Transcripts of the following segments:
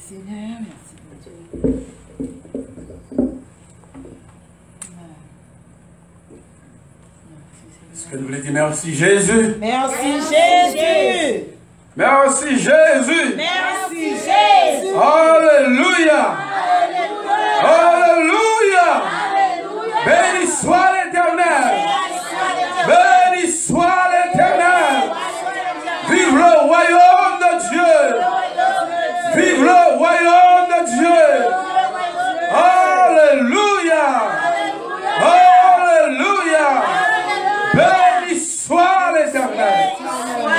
Seigneur, merci mon Dieu. Est-ce que nous voulons dire merci Jésus? Merci Jésus. Merci Jésus. Merci Jésus. Alléluia. Alléluia. Béni soit l'Éternel. Béni soit l'Éternel. Vive le royaume de Dieu. Vive le royaume de Dieu. Alléluia. Alléluia. Béni soit l'Éternel.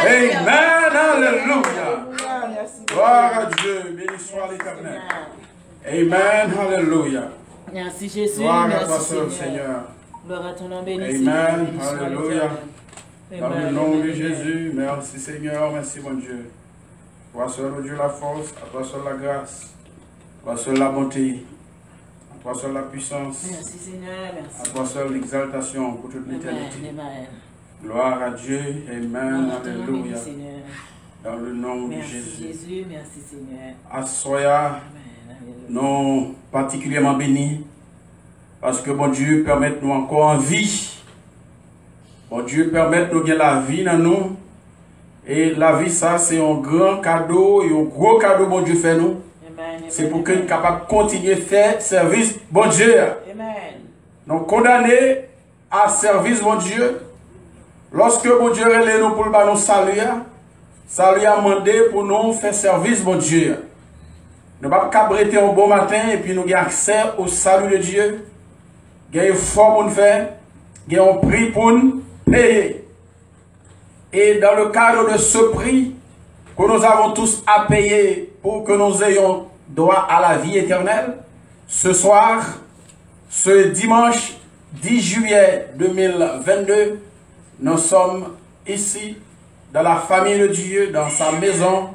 Amen. Alléluia. Gloire à Dieu. Béni soit l'Éternel. Amen. Alléluia. Merci Jésus. Gloire à Merci toi, Seigneur. Seigneur. Gloire à ton nom béni. Amen. Béni soit Alléluia. l'Éternel. Dans le Amen, nom de amen, Jésus, merci Seigneur, merci mon Dieu. Toi seul, oh Dieu, la force, à toi seul la grâce, à toi seul la bonté, à toi seul la puissance, merci Seigneur, merci. à toi seul l'exaltation pour toute l'éternité. Amen. Gloire à Dieu, Amen, Gloire à ton nom béni, Alléluia. Seigneur. Dans le nom de Merci Jésus. Jésus, merci Seigneur. Assoya, Amen. Alléluia. nous particulièrement bénis, parce que mon Dieu permet nous encore en vie. Bon Dieu permet nous gagner la vie dans nous. Et la vie, ça, c'est un grand cadeau et un gros cadeau, bon Dieu, fait nous. C'est pour que nous soyons capables de continuer à faire service, bon Dieu. Amen. Nous condamnés à service, bon Dieu. Lorsque bon Dieu relève nous pour nous saluer, salut a demandé pour nous faire service, bon Dieu. Nous ne pouvons pas cabreter un bon matin et puis nous avons accès au salut de Dieu. Nous avons un effort pour nous faire, nous avons un prix pour nous payer. Et dans le cadre de ce prix que nous avons tous à payer pour que nous ayons droit à la vie éternelle, ce soir, ce dimanche 10 juillet 2022, nous sommes ici dans la famille de Dieu, dans sa maison,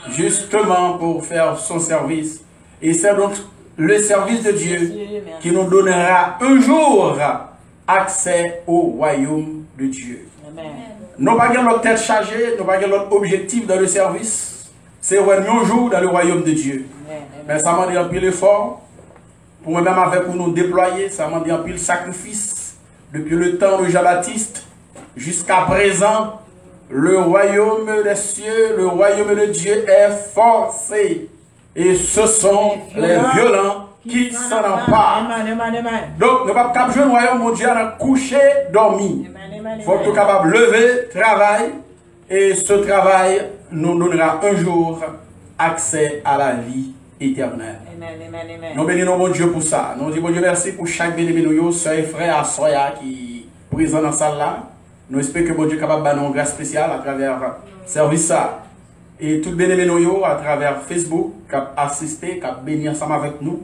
justement pour faire son service. Et c'est donc le service de Dieu qui nous donnera un jour accès au royaume de Dieu. Amen. Nous n'avons pas notre tête chargée, nous n'avons pas notre objectif dans le service. C'est un jour dans le royaume de Dieu. Amen. Mais ça m'a dit un pile effort. Pour moi-même, avec pour nous déployer, ça m'a dit un pile sacrifice. Depuis le temps de Jean-Baptiste jusqu'à présent, le royaume des cieux, le royaume de Dieu est forcé. Et ce sont les violents qui s'en emparent. Donc, nous ne pouvons pas jouer le royaume de Dieu à coucher, dormi. Il faut que nous soyons capables de lever, travailler. Et ce travail nous donnera un jour accès à la vie éternelle. Nous bénissons mon Dieu pour ça. Nous disons, bon Dieu, merci pour chaque bénévole, soeur et frère à Soya qui est présent dans la salle là. Nous espérons que bon Dieu est capable de nous une grâce spéciale à travers le service ça. Et tout bénévole à travers Facebook qui a assisté, qui a béni ensemble avec nous.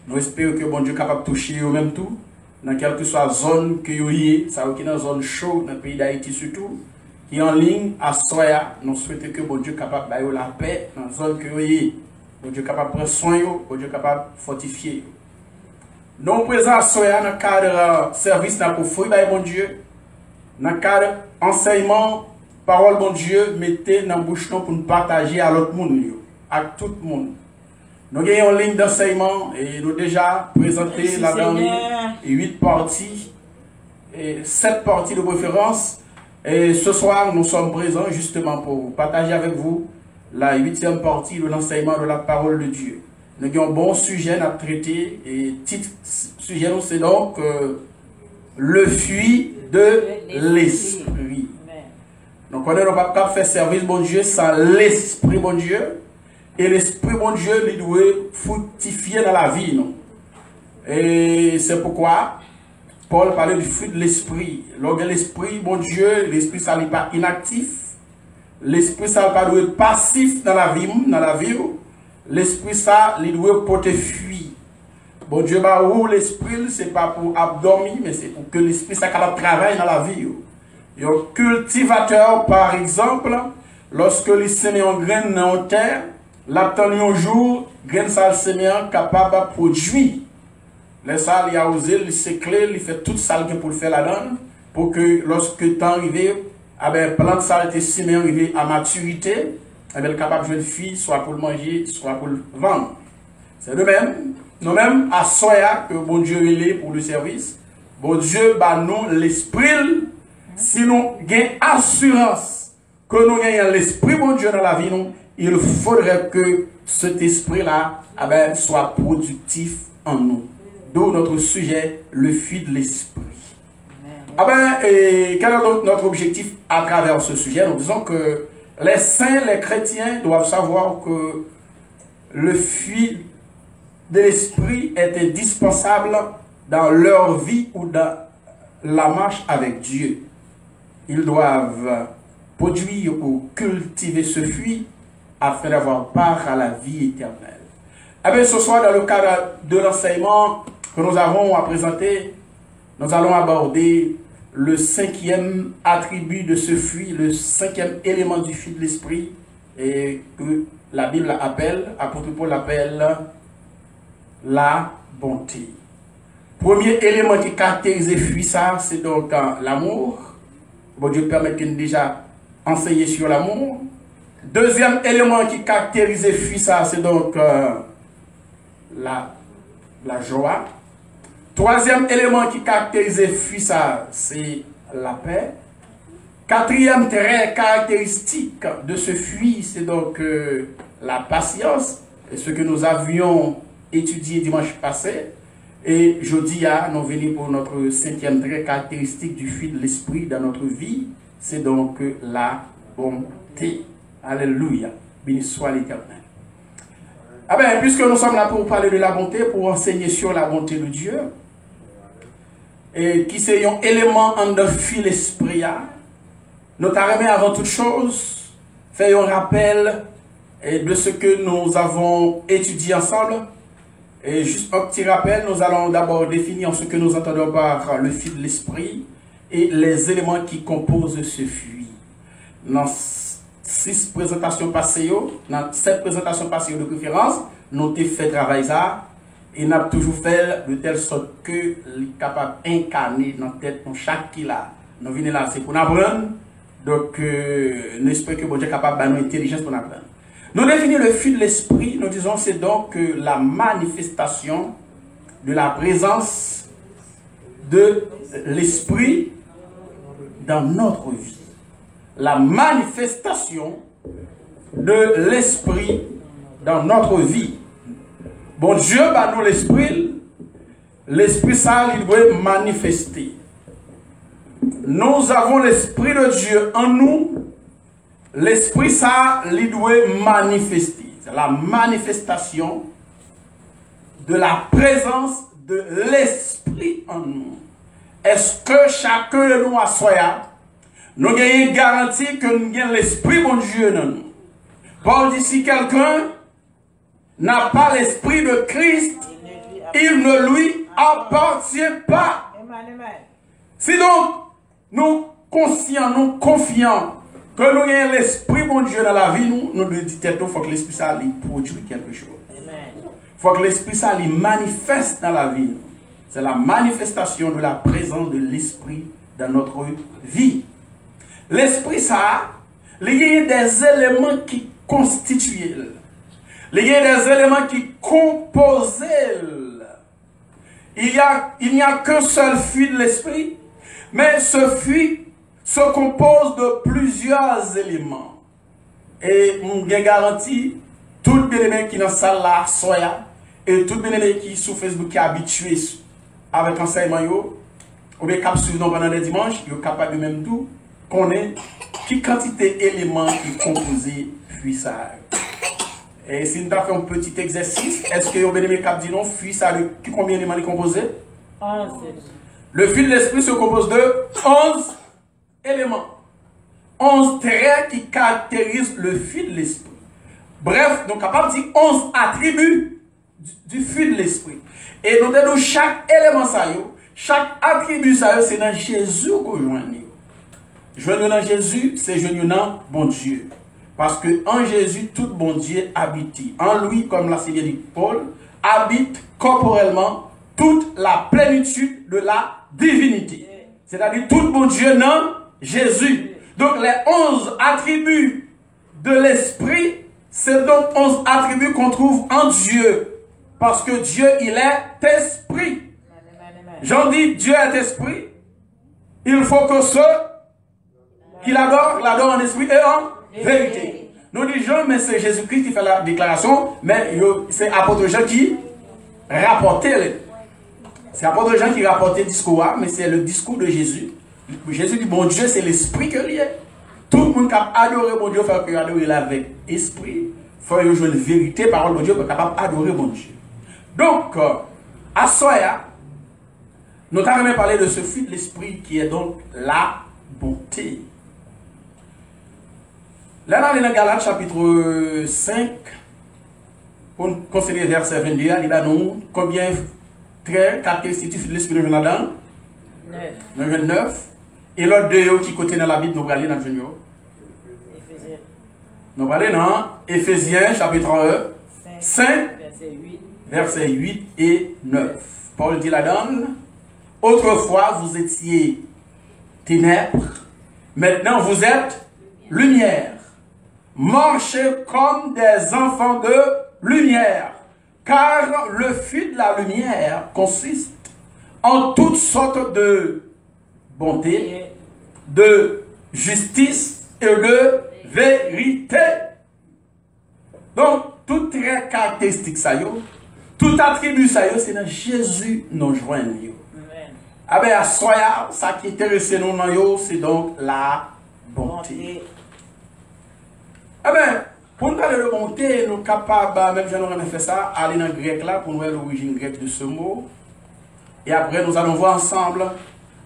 Nous espérons que bon Dieu est capable de toucher au même tout. Dans quelle que soit la zone que vous êtes, ça qui est dans la zone chaude, dans le pays d'Haïti surtout, qui est en ligne à Soya, nous souhaitons que bon Dieu est capable de faire la paix dans la zone que vous êtes. Bon Dieu est capable de prendre soin, bon Dieu est capable de fortifier. Nous présents à Soya dans le cadre service pour fruit bon Dieu, dans le cadre enseignement, parole bon Dieu, mettez dans la bouche pour nous partager à l'autre monde, à tout le monde. Nous avons une ligne d'enseignement et nous avons déjà présenté la dernière 8 parties, et 7 parties de préférence. Et ce soir, nous sommes présents justement pour partager avec vous la 8e partie de l'enseignement de la parole de Dieu. Nous avons un bon sujet à traiter et titre sujet, c'est donc le fruit de l'esprit. Donc, on ne peut pas faire service, bon Dieu, sans l'esprit, bon Dieu. Et l'esprit, bon Dieu, il doit fructifier dans la vie. Non? Et c'est pourquoi Paul parlait du fruit de l'esprit. Lorsque l'esprit, bon Dieu, l'esprit, ça n'est pas inactif. L'esprit, ça ne doit être passif dans la vie. L'esprit, ça, il doit porter fruit. Bon Dieu, bah, où l'esprit, ce n'est pas pour abdormir, mais c'est pour que l'esprit, ça travaille dans la vie. Un cultivateur, par exemple, lorsque il sème en graine dans la terre, l'attend un jour, graine ça sémien capable de produire. Les salles, il a osé, il s'éclaire, il fait tout ça pour le faire là-dedans, pour que lorsque le temps arrive, la plante ça été sémien arrivé à maturité, elle est capable de jouer une fille, soit pour le manger, soit pour le vendre. C'est de même, nous-mêmes, à Soya, que bon Dieu est pour le service, bon Dieu, bah, nous, l'esprit, si nous avons assurance que nous ayons l'esprit, bon Dieu, dans la vie, nous, il faudrait que cet esprit-là soit productif en nous. D'où notre sujet, le fruit de l'esprit. Et quel est notre objectif à travers ce sujet? Nous disons que les saints, les chrétiens doivent savoir que le fruit de l'esprit est indispensable dans leur vie ou dans la marche avec Dieu. Ils doivent produire ou cultiver ce fruit afin d'avoir part à la vie éternelle. Ce soir, dans le cadre de l'enseignement que nous avons à présenter, nous allons aborder le 5e attribut de ce fruit, le 5e élément du fruit de l'esprit, et que la Bible appelle, apôtre Paul l'appelle la bonté. Premier élément qui caractérise le fruit, ça, c'est donc l'amour. Bon Dieu permet qu'il déjà enseigné sur l'amour. Deuxième élément qui caractérise le fruit, ça, c'est donc la joie. Troisième élément qui caractérise le fruit, ça, c'est la paix. Quatrième trait caractéristique de ce fruit, c'est donc la patience, et ce que nous avions étudié dimanche passé. Et jeudi, nous venons pour notre 5e trait caractéristique du fruit de l'esprit dans notre vie, c'est donc la bonté. Alléluia. Béni soit l'Éternel. Puisque nous sommes là pour parler de la bonté, pour enseigner sur la bonté de Dieu, et qui c'est un élément en de fil l'esprit, nous t'arrêtons avant toute chose, faire un rappel de ce que nous avons étudié ensemble. Et juste un petit rappel, nous allons d'abord définir ce que nous entendons par le fil de l'esprit et les éléments qui composent ce fruit. Dans 7 présentations passées de conférence, nous avons fait travail ça et nous avons toujours fait de telle sorte que les capables d'incarner dans la tête de chaque qui là. Nous venons là, c'est pour nous apprendre. Donc, nous espérons que bon Dieu est capable de nous intelligence pour nous apprendre. Nous définissons le fruit de l'esprit, nous disons c'est donc la manifestation de la présence de l'esprit dans notre vie. La manifestation de l'esprit dans notre vie. Bon Dieu, bah nous l'esprit ça, il doit manifester. Nous avons l'esprit de Dieu en nous. L'esprit, ça, il doit manifester. C'est la manifestation de la présence de l'esprit en nous. Est-ce que chacun de nous a soya, nous avons une garantie que nous avons l'esprit bon Dieu en nous? Paul dit, si quelqu'un n'a pas l'esprit de Christ, il ne lui appartient pas. Si donc, nous conscients, nous confiants, que nous ayons l'esprit bon Dieu dans la vie, nous devons dire il faut que l'esprit ça lui produise quelque chose. Il faut que l'esprit ça lui manifeste dans la vie. C'est la manifestation de la présence de l'esprit dans notre vie. L'esprit ça, il y a des éléments qui constituent, il y a des éléments qui composent. Il n'y a qu'un seul fruit de l'esprit, mais ce fruit se compose de plusieurs éléments. Et on garantit, tout bien-aimé qui est dans la salle là, soya, et tout bien-aimé qui est sur Facebook, qui est habitué avec l'enseignement, ou bien capsule pendant les dimanches, il est capable de même tout connaître qui quantité d'éléments qui composent fruit ça. Et si nous avons fait un petit exercice, est-ce que vous bien-aimé cap dit non, fruit ça, combien d'éléments est composé? 11. Le fil de l'esprit se compose de 11 éléments. 11 traits qui caractérisent le fruit de l'esprit. Bref, nous sommes capables de dire 11 attributs du fruit de l'esprit. Et nous disons chaque élément, chaque attribut, c'est dans Jésus que nous joignons. Joignons dans Jésus, c'est joignons dans bon Dieu. Parce que en Jésus, tout bon Dieu habite. En lui, comme l'a dit Paul, habite corporellement toute la plénitude de la divinité. C'est-à-dire tout bon Dieu dans Jésus. Donc les 11 attributs de l'esprit, c'est donc 11 attributs qu'on trouve en Dieu. Parce que Dieu, il est esprit. Jean dit, Dieu est esprit. Il faut que ceux qui l'adorent en esprit et en vérité. Nous disons, mais c'est Jésus-Christ qui fait la déclaration, mais c'est apôtre Jean qui rapportait. C'est apôtre Jean qui rapportait le discours, mais c'est le discours de Jésus. Jésus dit, bon Dieu, c'est l'esprit que lui est. Tout le monde qui a adoré mon Dieu, il faut qu'il adore avec esprit. Il faut qu'il joue une vérité, parole de Dieu, pour capable d'adorer mon Dieu. Donc, à Soya, nous avons parlé de ce fruit de l'esprit qui est donc la bonté. Là, dans Galates chapitre 5, pour considérer verset 22, il a nous combien très caractéristiques de l'esprit de Jonathan? 9. Et l'autre deux qui côté dans la Bible, nous allons aller dans le Junior. Nous allons aller dans Éphésiens chapitre 5, versets 8 et 9. Paul dit là-dedans, autrefois vous étiez ténèbres, maintenant vous êtes lumière. Marchez comme des enfants de lumière, car le fruit de la lumière consiste en toutes sortes de bonté, de justice et de vérité. Donc, tout trait caractéristique, tout attribut, c'est dans Jésus nous joignons. Ah ben, à soya, ça qui intéresse nous, c'est donc la bonté. Ah ben, pour nous parler de bonté, nous sommes capables, même si nous avons fait ça, aller dans le grec là, pour nous voir l'origine grecque de ce mot. Et après, nous allons voir ensemble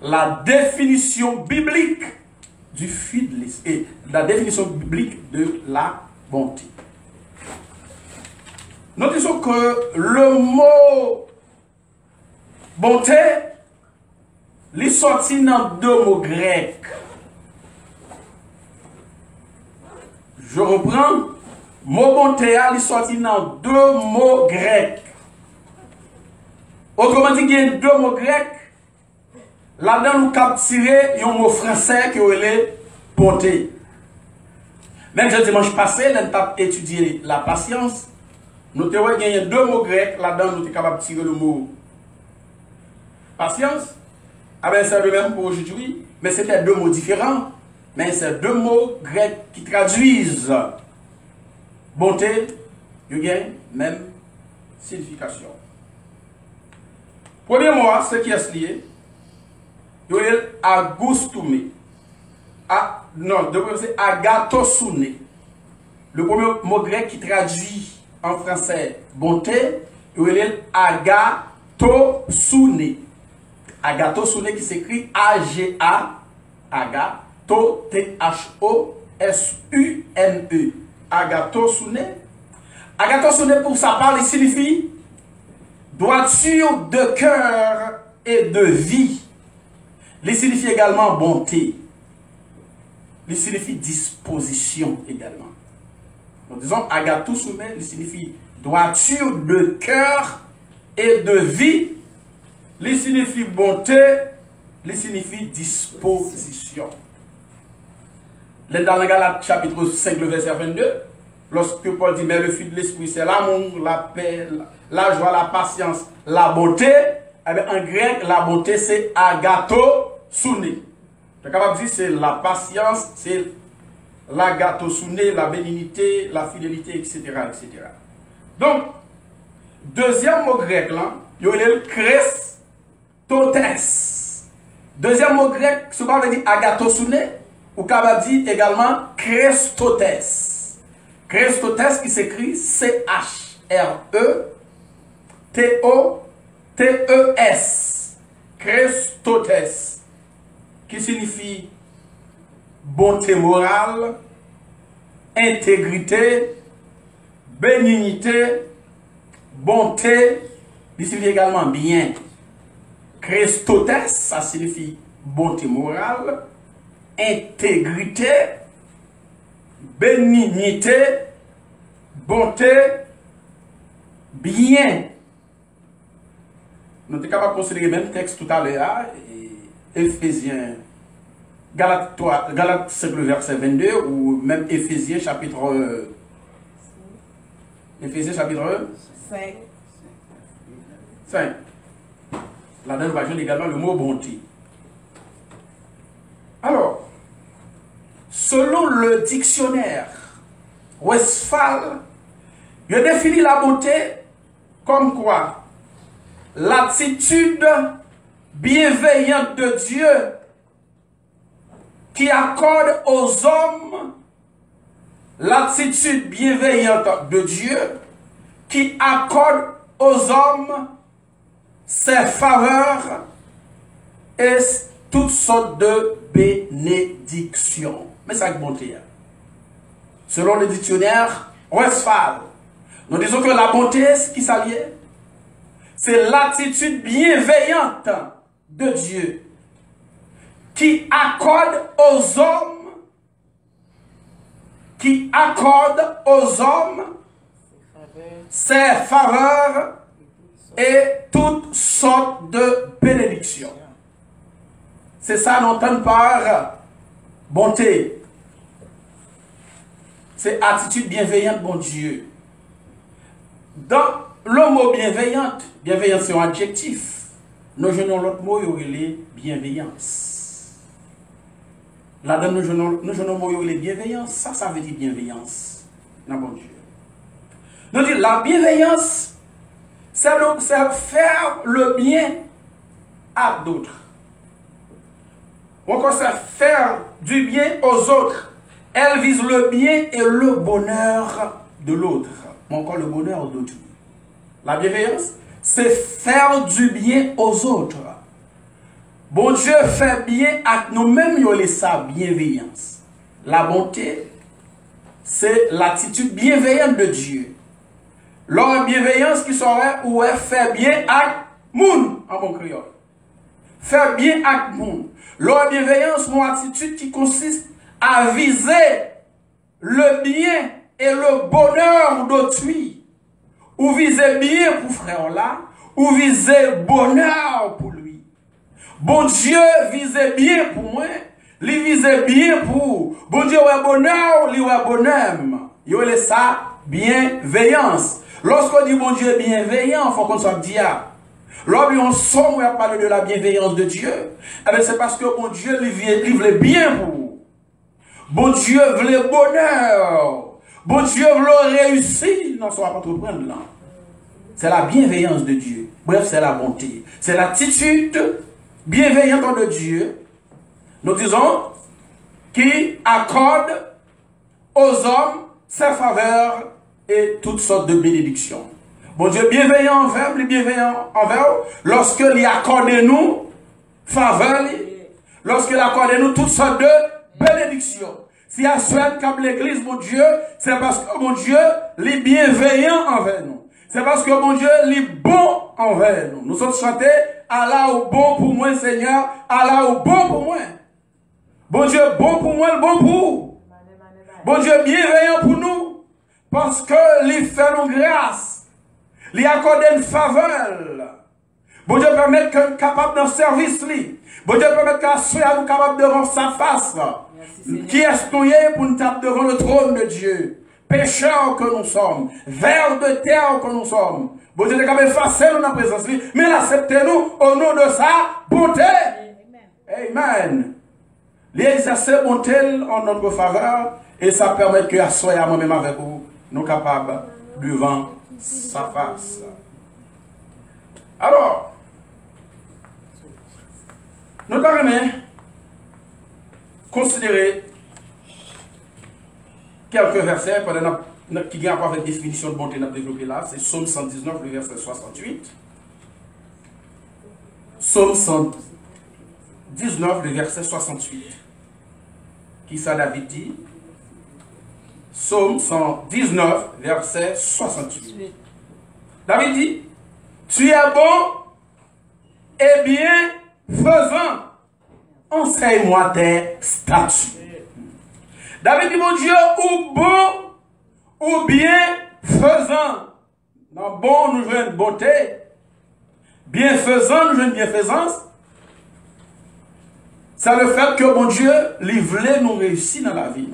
la définition biblique du fruit de l'esprit, et la définition biblique de la bonté. Nous disons que le mot bonté, il est sorti dans deux mots grecs. Je reprends. Mot bonté, il est sorti dans deux mots grecs. Autrement dit, il y a deux mots grecs. Là-dedans, nous capturons un mot français qui est bonté. Même le dimanche passé, nous avons étudié la patience. Nous avons gagné deux mots grecs. Là-dedans, nous sommes capables de tirer le mot patience. Ah ben, c'est le même pour aujourd'hui. Mais c'était deux mots différents. Mais c'est deux mots grecs qui traduisent bonté, ils gagnent même signification. Premier mot, ce qui est lié, il y a agoustoumé. Non, c'est agatosouné. Le premier mot grec qui traduit en français bonté, il y a agatosouné. Agatosouné qui s'écrit A-G-A, agato, T-H-O-S-U-N-E. Agatosouné. Agatosouné, pour sa part, il signifie droiture de cœur et de vie. Il signifie également bonté. Il signifie disposition également. Donc, disons, agatosouné, il signifie droiture de cœur et de vie. Il signifie bonté. Il signifie disposition. Dans le Galates chapitre 5, le verset 22, lorsque Paul dit, mais le fruit de l'esprit, c'est l'amour, la paix, la joie, la patience, la bonté, eh bien, en grec, la bonté, c'est agatosouné. Je suis capable de dire, c'est la patience, c'est l'agatosouné, la bénignité, la fidélité, etc., etc. Donc, deuxième mot grec, là, il y a le krestotes. Deuxième mot grec, ce qu'on dit agatosouné, ou capable de dire également krestotes. Krestotes qui s'écrit C-H-R-E-T-O-T-E-S. Krestotes, qui signifie bonté morale, intégrité, bénignité, bonté, il signifie également bien. Krestotes, ça signifie bonté morale, intégrité, bénignité, bonté, bien. Nous sommes capables de considérer le même texte tout à l'heure, Éphésiens Galates 5, le verset 22, ou même Éphésiens chapitre 5. 5. Là-dedans, nous voyons également le mot bonté. Alors, selon le dictionnaire Westphal, il définit la bonté comme quoi? L'attitude bienveillante de Dieu qui accorde aux hommes, l'attitude bienveillante de Dieu qui accorde aux hommes ses faveurs et toutes sortes de bénédictions. Mais c'est avec bonté. Selon le dictionnaire Westphal, nous disons que la bonté, ce qui s'allie, c'est l'attitude bienveillante de Dieu qui accorde aux hommes ses faveurs et toutes sortes de bénédictions. C'est ça qu'on entend par bonté. C'est attitude bienveillante, bon Dieu. Dans le mot bienveillante, bienveillance c'est un adjectif. Nous jouons l'autre mot, il y a bienveillance. Là-dedans, nous jouons le mot, il y a bienveillance. Ça veut dire bienveillance. Non, bon Dieu. Nous disons, la bienveillance, c'est faire le bien à d'autres. Ou encore, c'est faire du bien aux autres. Elle vise le bien et le bonheur de l'autre. Ou encore le bonheur d'autrui. La bienveillance, c'est faire du bien aux autres. Bon Dieu fait bien à nous-mêmes, il y a sa bienveillance. La bonté, c'est l'attitude bienveillante de Dieu. Leur bienveillance qui serait ou est fait bien à moun, en bon créole. Faire bien à moun. Leur bienveillance, mon attitude qui consiste à viser le bien et le bonheur d'autrui. Ou viser bien pour frère là, ou viser bonheur pour lui. Bon Dieu visait bien pour moi, lui visait bien pour. Bon Dieu ouais bonheur, lui ouais bonheur. Il y a ça bienveillance. Lorsqu'on dit bon Dieu bienveillant, il faut qu'on soit diable. Lorsqu'on somme à parler de la bienveillance de Dieu, c'est parce que bon Dieu lui voulait bien pour vous. Bon Dieu voulait bonheur. Bon Dieu veut réussir dans son entreprendre là. C'est la bienveillance de Dieu. Bref, c'est la bonté. C'est l'attitude bienveillante de Dieu, nous disons, qui accorde aux hommes ses faveurs et toutes sortes de bénédictions. Bon Dieu bienveillant envers, les bienveillants envers, lorsqu'il accorde nous faveurs, lorsqu'il accorde nous toutes sortes de bénédictions. Si il y a souhaite comme l'église, mon Dieu, c'est parce que mon Dieu est bienveillant envers nous. C'est parce que mon Dieu est bon envers nous. Nous sommes chantés, Allah est bon pour moi, Seigneur. Allah est bon pour moi. Bon Dieu bon pour moi, bon pour vous. Bon Dieu bienveillant pour nous. Parce que il fait nous grâce. Il accorde une faveur. Bon Dieu permet que nous capable d'un service. Bon Dieu permet que nous capable devant sa face. Qui est pour nous taper devant le trône de Dieu. Pécheurs que nous sommes, vers de terre que nous sommes. Bon Dieu est capable d'effacer nous dans la présence, mais l'acceptez-nous au nom de sa bonté. Amen. Il exerce bonté en notre faveur et ça permet que à moi-même avec vous, nous capables devant sa face. Alors, nous allons considérer quelques versets qui ont à voir avec définition de bonté, nous avons développé là. C'est Psaume 119, le verset 68. Psaume 119, le verset 68. Qui ça, David dit? Psaume 119, verset 68. David dit, tu es bon et bien faisant. Enseigne-moi tes statuts. David dit, mon Dieu, ou bon, ou bien faisant. Dans bon, nous jouons une bonté. Bienfaisant, nous jouons une bienfaisance. c'est le fait que bon Dieu, il voulait nous réussir dans la vie.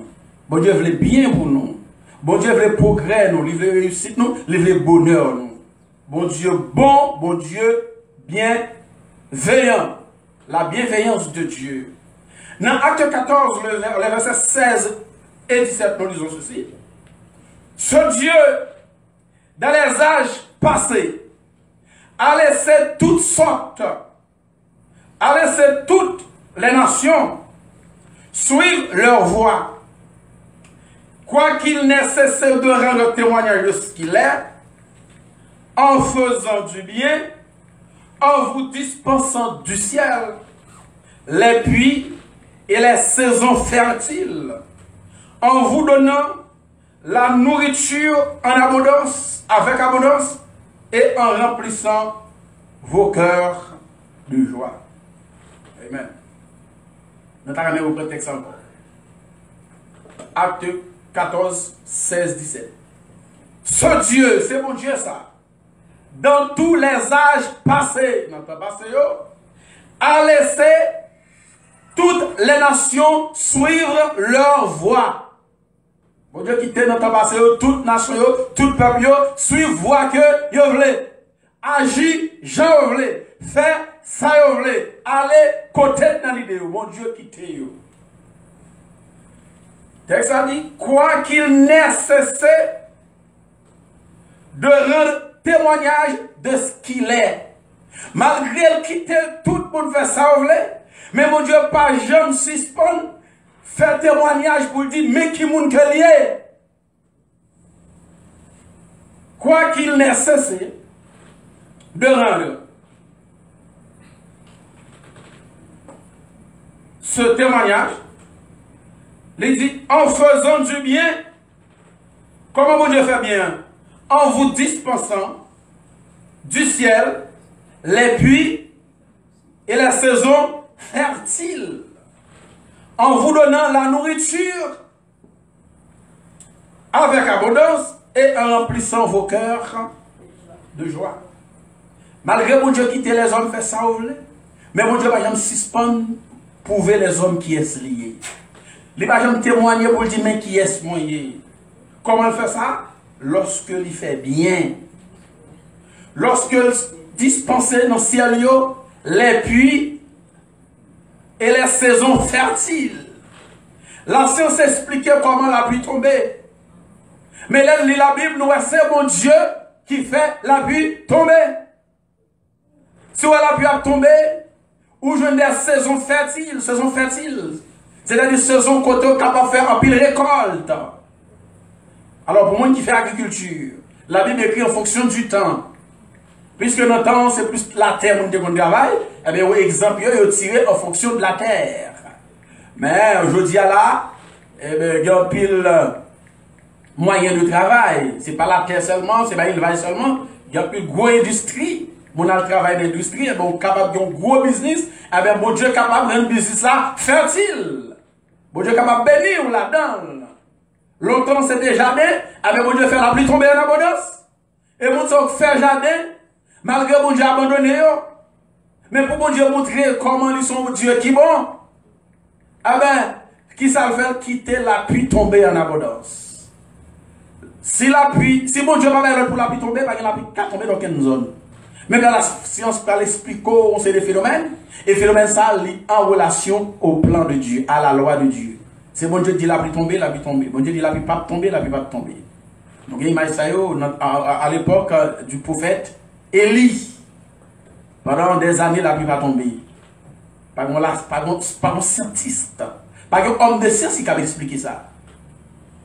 Bon Dieu voulait bien pour nous. Bon Dieu voulait progrès nous, il voulait réussir nous, il voulait bonheur nous. Bon Dieu bon, bon Dieu bienveillant. La bienveillance de Dieu. Dans Acte 14, les versets 16 et 17, nous lisons ceci. Ce Dieu, dans les âges passés, a laissé toutes sortes, a laissé toutes les nations suivre leur voie. Quoiqu'il n'ait cessé de rendre témoignage de ce qu'il est, en faisant du bien, en vous dispensant du ciel les pluies et les saisons fertiles, en vous donnant la nourriture en abondance, avec abondance, et en remplissant vos cœurs de joie. Amen. Nous allons au prétexte encore. Acte 14, 16, 17. Ce Dieu, c'est mon Dieu ça, dans tous les âges passés, a laissé toutes les nations suivre leur voie. Bon Dieu qui était dans le temps passé, toutes nations, tout peuple, suivre voie que vous voulez. Agir, j'en voulez. Faire ça, vous voulez. Aller côté dans l'idée. Bon Dieu qui était. Texte a dit, quoi qu'il n'ait cessé de rendre témoignage de ce qu'il est. Malgré le quitter, tout le monde fait ça, vous voulez. Mais mon Dieu, pas jamais suspend, faire témoignage pour dire, mais qui moun que lié. Quoi qu'il n'ait cessé de rendre ce témoignage, il dit, en faisant du bien, comment mon Dieu fait bien? En vous dispensant du ciel les pluies et la saison fertile, en vous donnant la nourriture avec abondance et en remplissant vos cœurs de joie. Malgré mon Dieu quitter les hommes, fait ça, vous voulez. Mais mon Dieu va jamais suspendre pour prouver les hommes qui est lié. Il va jamais témoigner pour dire mais qui est moyen. Comment il fait ça? Lorsque il fait bien. Lorsque il dispense dans le ciel les pluies et les saisons fertiles. La science expliquait comment la pluie tombait. Mais là, la Bible nous c'est mon Dieu qui fait la pluie tomber. Si la pluie a tombé, ou je des saisons fertiles, c'est-à-dire saisons côté capable de faire un pile récolte. Alors pour moi qui fait agriculture, la Bible écrit en fonction du temps. Puisque notre temps c'est plus la terre où on travaille, eh bien exemple est tiré en fonction de la terre. Mais aujourd'hui là, eh bien il y a un pile moyen de travail. C'est pas la terre seulement, c'est pas l'élevage seulement. Il y a plus de gros industrie. Mon a le travail d'industrie, et bon capable d'un gros business, et bien bon Dieu est capable d'un business là fertile. Bon Dieu est capable de bénir là-dedans. Longtemps c'était jardin, et bien bon Dieu fait la pluie tomber en abondance. Et mon Dieu fait jardin, malgré bon Dieu abandonné. Mais pour bon Dieu montrer comment ils sont Dieu qui est bon, eh bien, qui ça fait quitter la pluie tomber en abondance. Si la pluie, si bon Dieu va faire pour la pluie tomber, parce que la pluie va tomber dans quelle zone? Même dans la science, par expliquer on sait des phénomènes, et phénomènes ça lie en relation au plan de Dieu, à la loi de Dieu. C'est bon Dieu dit la pluie tomber, la pluie tomber. Bon Dieu dit la pluie pas tomber, la pluie pas tomber. Donc il y a à l'époque du prophète Élie, pendant des années la pluie va tomber. Pas un scientiste, pas un homme de science qui a expliqué ça.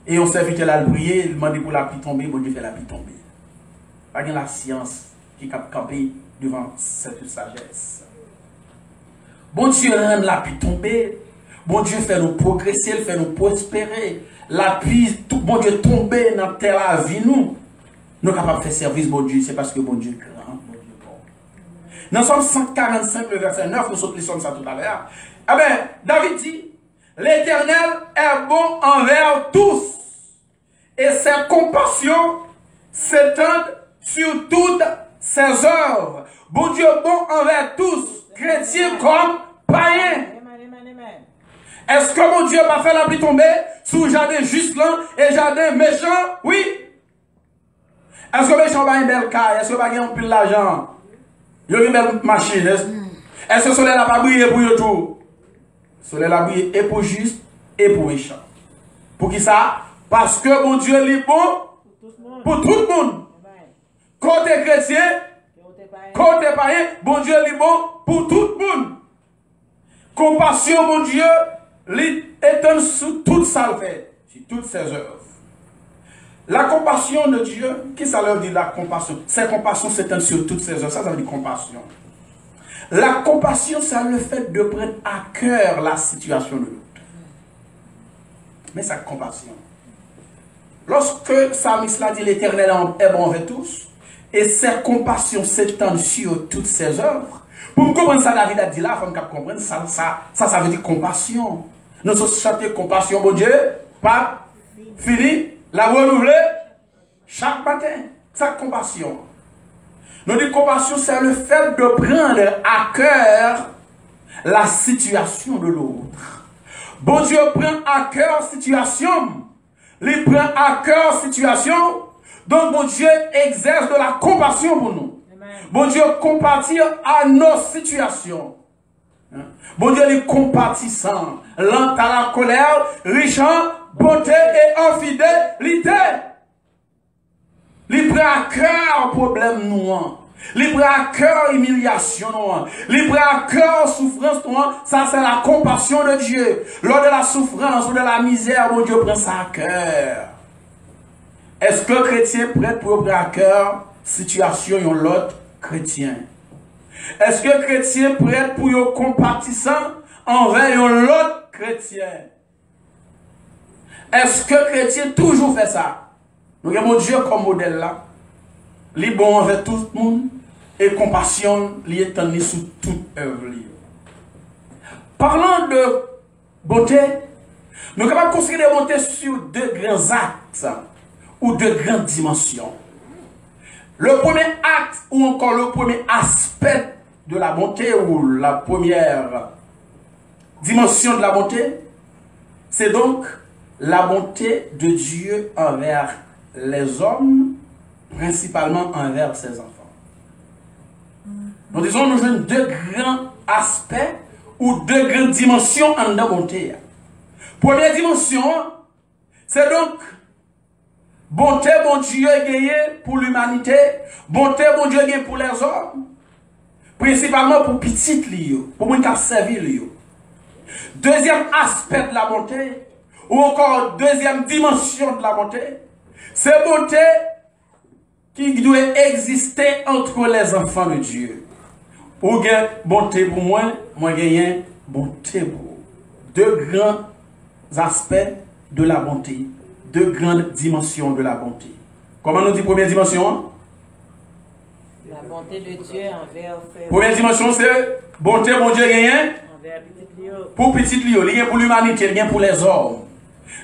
Et on serviteur là le prier, il demandait pour la pluie tomber, bon Dieu fait la pluie tomber. Pas la science qui a campé devant cette sagesse. Bon Dieu aime la pluie tomber. Bon Dieu fait nous progresser, il fait nous prospérer. La pluie, tout bon Dieu tomber dans terre la vie nous. Nous sommes capables de faire service, bon Dieu, c'est parce que bon Dieu est grand, bon Dieu est bon. Dans Somme 145, le verset 9, nous sommes ça tout à l'heure. Eh bien, David dit, l'Éternel est bon envers tous, et ses compassions s'étendent sur toutes ses œuvres. Bon Dieu bon envers tous, chrétiens comme païens. Est-ce que mon Dieu va faire la pluie tomber sous jardin juste là et jardin méchant? Oui. Est-ce que méchant va une belle caille? Est-ce que va gagner un pile d'argent? Il y a une belle machine. Est-ce que le soleil n'a pas brillé pour eux tout? Le soleil a brillé et pour juste et pour méchant. Pour qui ça? Parce que mon Dieu est bon pour tout le monde. Côté chrétien, côté païen, bon Dieu est bon pour tout le monde. Compassion, mon Dieu, étonne sur tout ça fait, sur toutes ses œuvres. La compassion de Dieu, qu'est-ce que ça leur dit la compassion? Cette compassion s'étend sur toutes ses œuvres. Ça veut dire compassion. La compassion, c'est le fait de prendre à cœur la situation de l'autre. Mais sa compassion. Lorsque Psalmiste l'a dit, l'Éternel est bon envers tous, et cette compassion s'étend sur toutes ses œuvres. Pour comprendre ça, David a dit là, il faut comprendre ça veut dire compassion. Nous sommes chanter compassion, mon Dieu, pas fini, la renouveler chaque matin. Ça, compassion. Nous disons compassion, c'est le fait de prendre à cœur la situation de l'autre. Bon Dieu prend à cœur situation. Il prend à cœur situation. Donc, bon Dieu exerce de la compassion pour nous. Bon Dieu compatit à nos situations. Bon Dieu est compatissant, lent à la colère, riche en bonté et en fidélité. Il prend à cœur problème nous. Il prend à cœur humiliation nous. Il prend à cœur souffrance nous. Ça c'est la compassion de Dieu. Lors de la souffrance ou de la misère, bon Dieu prend ça à cœur. Est-ce que le chrétien prêt pour prendre à cœur situation de l'autre chrétien? Est-ce que le chrétien prêt pour être compatissant envers l'autre chrétien? Est-ce que le chrétien toujours fait ça? Nous avons Dieu comme modèle là. Il est bon envers tout le monde et compassion lui est tenue sous toute œuvre. Parlant de bonté, nous sommes capables de considérer la bonté sur deux grands actes ou deux grandes dimensions. Le premier acte ou encore le premier aspect de la bonté ou la première dimension de la bonté, c'est donc la bonté de Dieu envers les hommes, principalement envers ses enfants. Nous disons, nous avons deux grands aspects ou deux grandes dimensions en la bonté. Première dimension, c'est donc bonté, bon Dieu gagné pour l'humanité, bonté, bon Dieu gagné pour les hommes, principalement pour petit lio, pour les qui ont servi lio. Deuxième aspect de la bonté, ou encore deuxième dimension de la bonté, c'est bonté qui doit exister entre les enfants de Dieu. Ou gain bonté pour moi, moi gagne bonté pour vous. Deux grands aspects de la bonté, deux grandes dimensions de la bonté. Comment nous dit première dimension? La bonté de Dieu envers frère. Première dimension, c'est bonté, bon Dieu gagne Envers petit Léo. pour petit Léo, il y a pour l'humanité, il y a pour les hommes.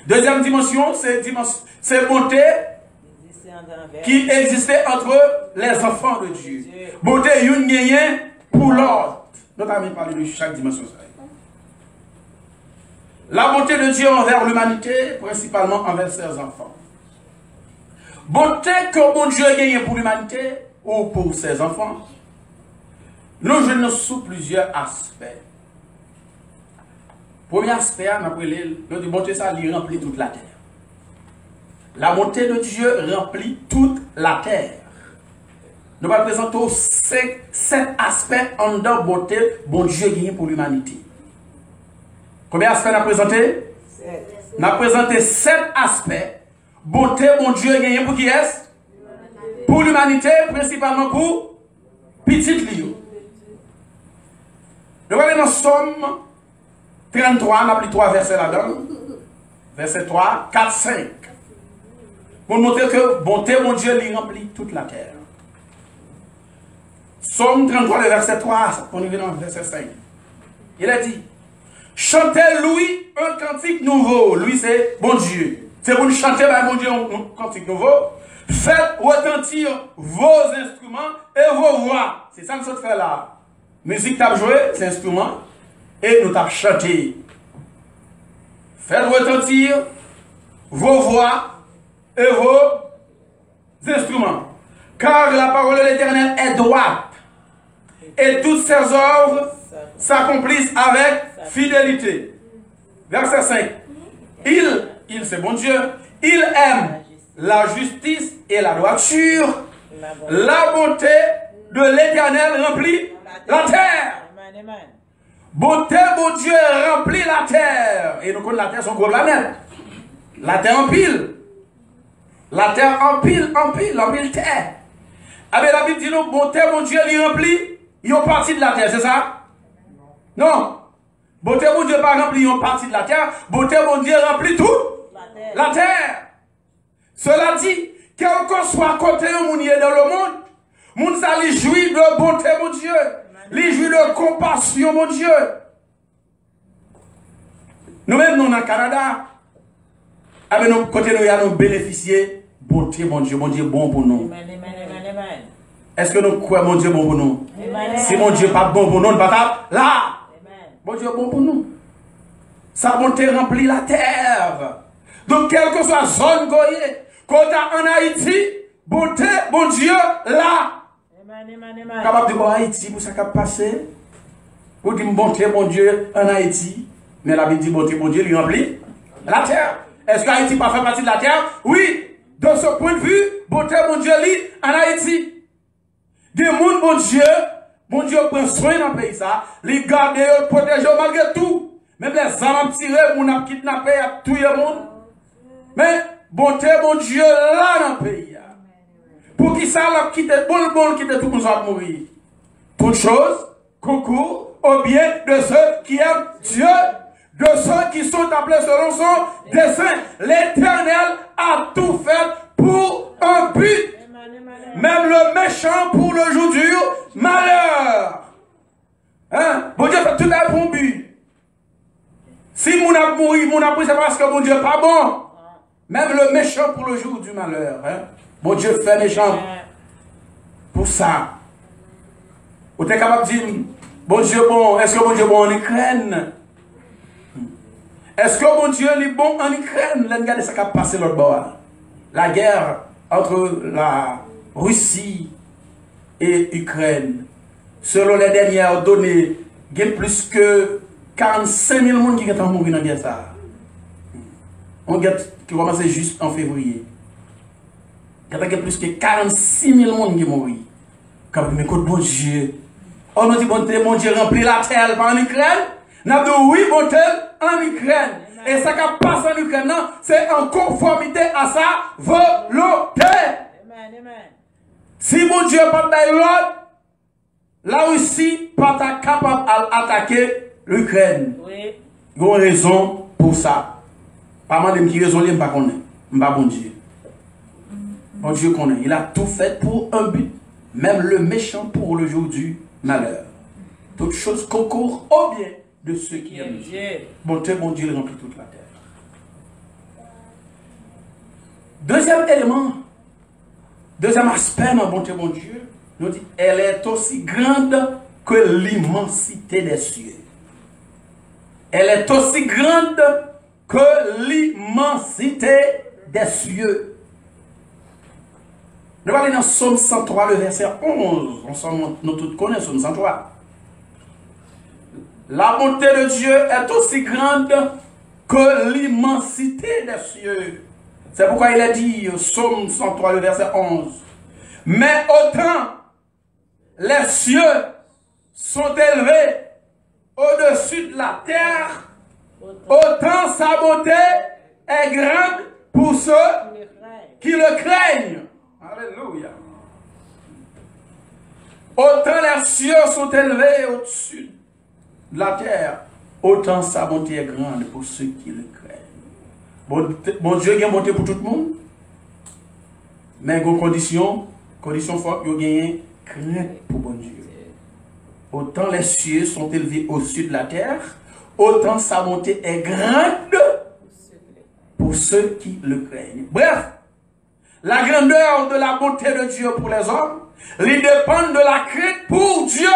Deuxième dimension, c'est bonté qui existait entre les enfants de Dieu. Bonté, une gagne pour l'autre. Nous avons parlé de chaque dimension. La bonté de Dieu envers l'humanité, principalement envers ses enfants. Bonté que bon Dieu gagne pour l'humanité ou pour ses enfants, nous jouons sous plusieurs aspects. Premier aspect, notre bonté, ça lui remplit toute la terre. La bonté de Dieu remplit toute la terre. Nous allons présenter 7 aspects en de bonté, bon Dieu gagne pour l'humanité. Combien d'aspects nous avons présenté? 7. Nous avons présenté 7 aspects. Bonté, bon Dieu gagne pour qui est? Pour l'humanité, principalement pour petit Léo. Nous allons dans Somme 33, on a pris 3 versets là-dedans. Verset 3, 4, 5. Pour montrer que bonté, mon Dieu, lui remplit toute la terre. Somme 33, le verset 3, on y vient dans le verset 5. Il a dit, chantez Louis un cantique nouveau. Louis, c'est bon Dieu. C'est pour nous chanter, bon Dieu, un cantique nouveau. Faites retentir vos instruments et vos voix. C'est ça que nous faisons là. Musique t'a joué, c'est instrument. Et nous t'avons chanté. faites retentir vos voix et vos instruments. Car la parole de l'Éternel est droite, et toutes ses œuvres s'accomplissent avec fidélité. Verset 5. Il c'est bon Dieu, il aime la justice et la droiture. La bonté de l'Éternel remplit la terre. Bonté, bon Dieu, remplit la terre. Et nous connaissons la terre, son gros planète. La terre en pile. La terre en pile terre. Ah bien, la Bible dit nous, bonté, bon Dieu, il remplit, ils ont partie de la terre, c'est ça? Non. Bonté, bon Dieu, pas rempli une partie de la terre. Bonté, bon Dieu, remplit tout la terre. Cela dit, quel que soit côté où on est dans le monde, moun ça lui jouit de bonté, mon Dieu. Lui jouit de compassion, mon Dieu. Nous-mêmes, nous, dans le Canada, avec nous, côté nous, nous bénéficier, bonté, mon Dieu bon pour nous. Est-ce que nous croyons, mon Dieu bon pour nous? Si mon Dieu pas bon pour nous, nous ne pas là. Mon Dieu bon pour nous. Sa bonté remplit la terre. Donc, quelle que soit la zone qu'on a en Haïti, bonté, bon Dieu, là. Capable de voir Haïti pour ça qui a passé. Pour dire bonté, bon Dieu, en Haïti. Mais la Bible dit bonté, bon Dieu, lui remplit la terre. Est-ce que Haïti pas fait partie de la terre? Oui. De ce point de vue, bonté, bon Dieu, lui, en Haïti. Des mondes, bon Dieu prend soin dans le pays, ça. Les garde, les protège malgré tout. Même les armes tirées, on a kidnappé, tout le monde. Mais, bonté, bon Dieu, là dans le pays. Pour qui ça, là, quitte bon, quitte tout le monde va mourir. Toute chose, concourt au bien de ceux qui aiment Dieu, de ceux qui sont appelés selon son dessein. L'Éternel a tout fait pour un but. Même le méchant pour le jour du malheur. Hein? Bon Dieu fait tout pour un but. Si mon a mouru, c'est parce que mon Dieu n'est pas bon. Même le méchant pour le jour du malheur. Hein? Bon Dieu fait méchant pour ça. Vous êtes capable de dire, bon Dieu bon, est-ce que bon Dieu bon en Ukraine? Est-ce que bon Dieu est bon en Ukraine? Regardez ce qui a passé l'autre bord. La guerre entre la Russie et Ukraine. Selon les dernières données, il y a plus que 45 000 personnes qui sont morts dans la guerre. On qui commence juste en février. Il y a plus que 46 000 personnes qui sont morts. Quand mais écoute, bon Dieu. On nous dit, bon Dieu remplit la terre par en Ukraine. Nous avons dit, oui, bon Dieu en Ukraine. Et ce qui passe en Ukraine, c'est en conformité à sa volonté. Si mon Dieu n'a pas de l'ordre, la Russie n'est pas capable d'attaquer l'Ukraine. Oui. Il y a une raison pour ça. Pas mal de qui raison, je ne sais pas connaître. Je ne sais pas bon Dieu. Bon Dieu connaît. Il a tout fait pour un but. Même le méchant pour le jour du malheur. Toutes choses concourent au bien de ceux qui aiment Dieu. Bon Dieu remplit toute la terre. Deuxième élément. Deuxième aspect dans bonté mon Dieu, nous dit, elle est aussi grande que l'immensité des cieux. Elle est aussi grande que l'immensité des cieux. Nous allons dans Psaume 103, le verset 11. Nous tous connaissons Psaume 103. La bonté de Dieu est aussi grande que l'immensité des cieux. C'est pourquoi il a dit, Psaume 103, le verset 11. Mais autant les cieux sont élevés au-dessus de la terre, autant sa bonté est grande pour ceux qui le craignent. Alléluia. Autant les cieux sont élevés au-dessus de la terre, autant sa bonté est grande pour ceux qui le craignent. Bon Dieu a une bonté pour tout le monde. Mais il y a une condition forte, il y a une crainte pour bon Dieu. Autant les cieux sont élevés au-dessus de la terre, autant sa bonté est grande pour ceux qui le craignent. Bref, la grandeur de la bonté de Dieu pour les hommes, il dépend de la crainte pour Dieu.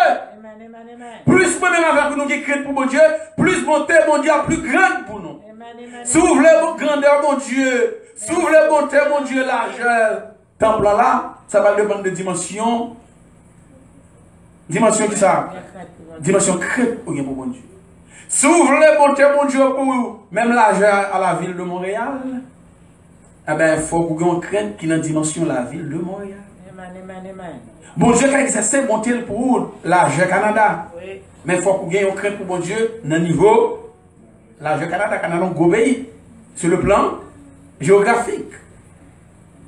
Plus moi-même avec nous qui craignent pour mon Dieu, plus bonté mon Dieu plus grande pour nous. S'ouvre le grandeur, mon Dieu. S'ouvre le bonté, mon Dieu, largeur. Temple là, ça va dépendre de dimension. Dimension qui ça? Dimension crête pour mon Dieu. S'ouvre le bonté, mon Dieu, pour même largeur à la ville de Montréal. Eh bien, il faut que vous crainte qui est dans la dimension de la ville de Montréal. Bon Dieu qui a exercé monter pour l'argent Canada. Oui. Mais il faut que vous ayez crainte pour bon Dieu dans le niveau l'argent Canada. Canada est un gros pays sur le plan géographique.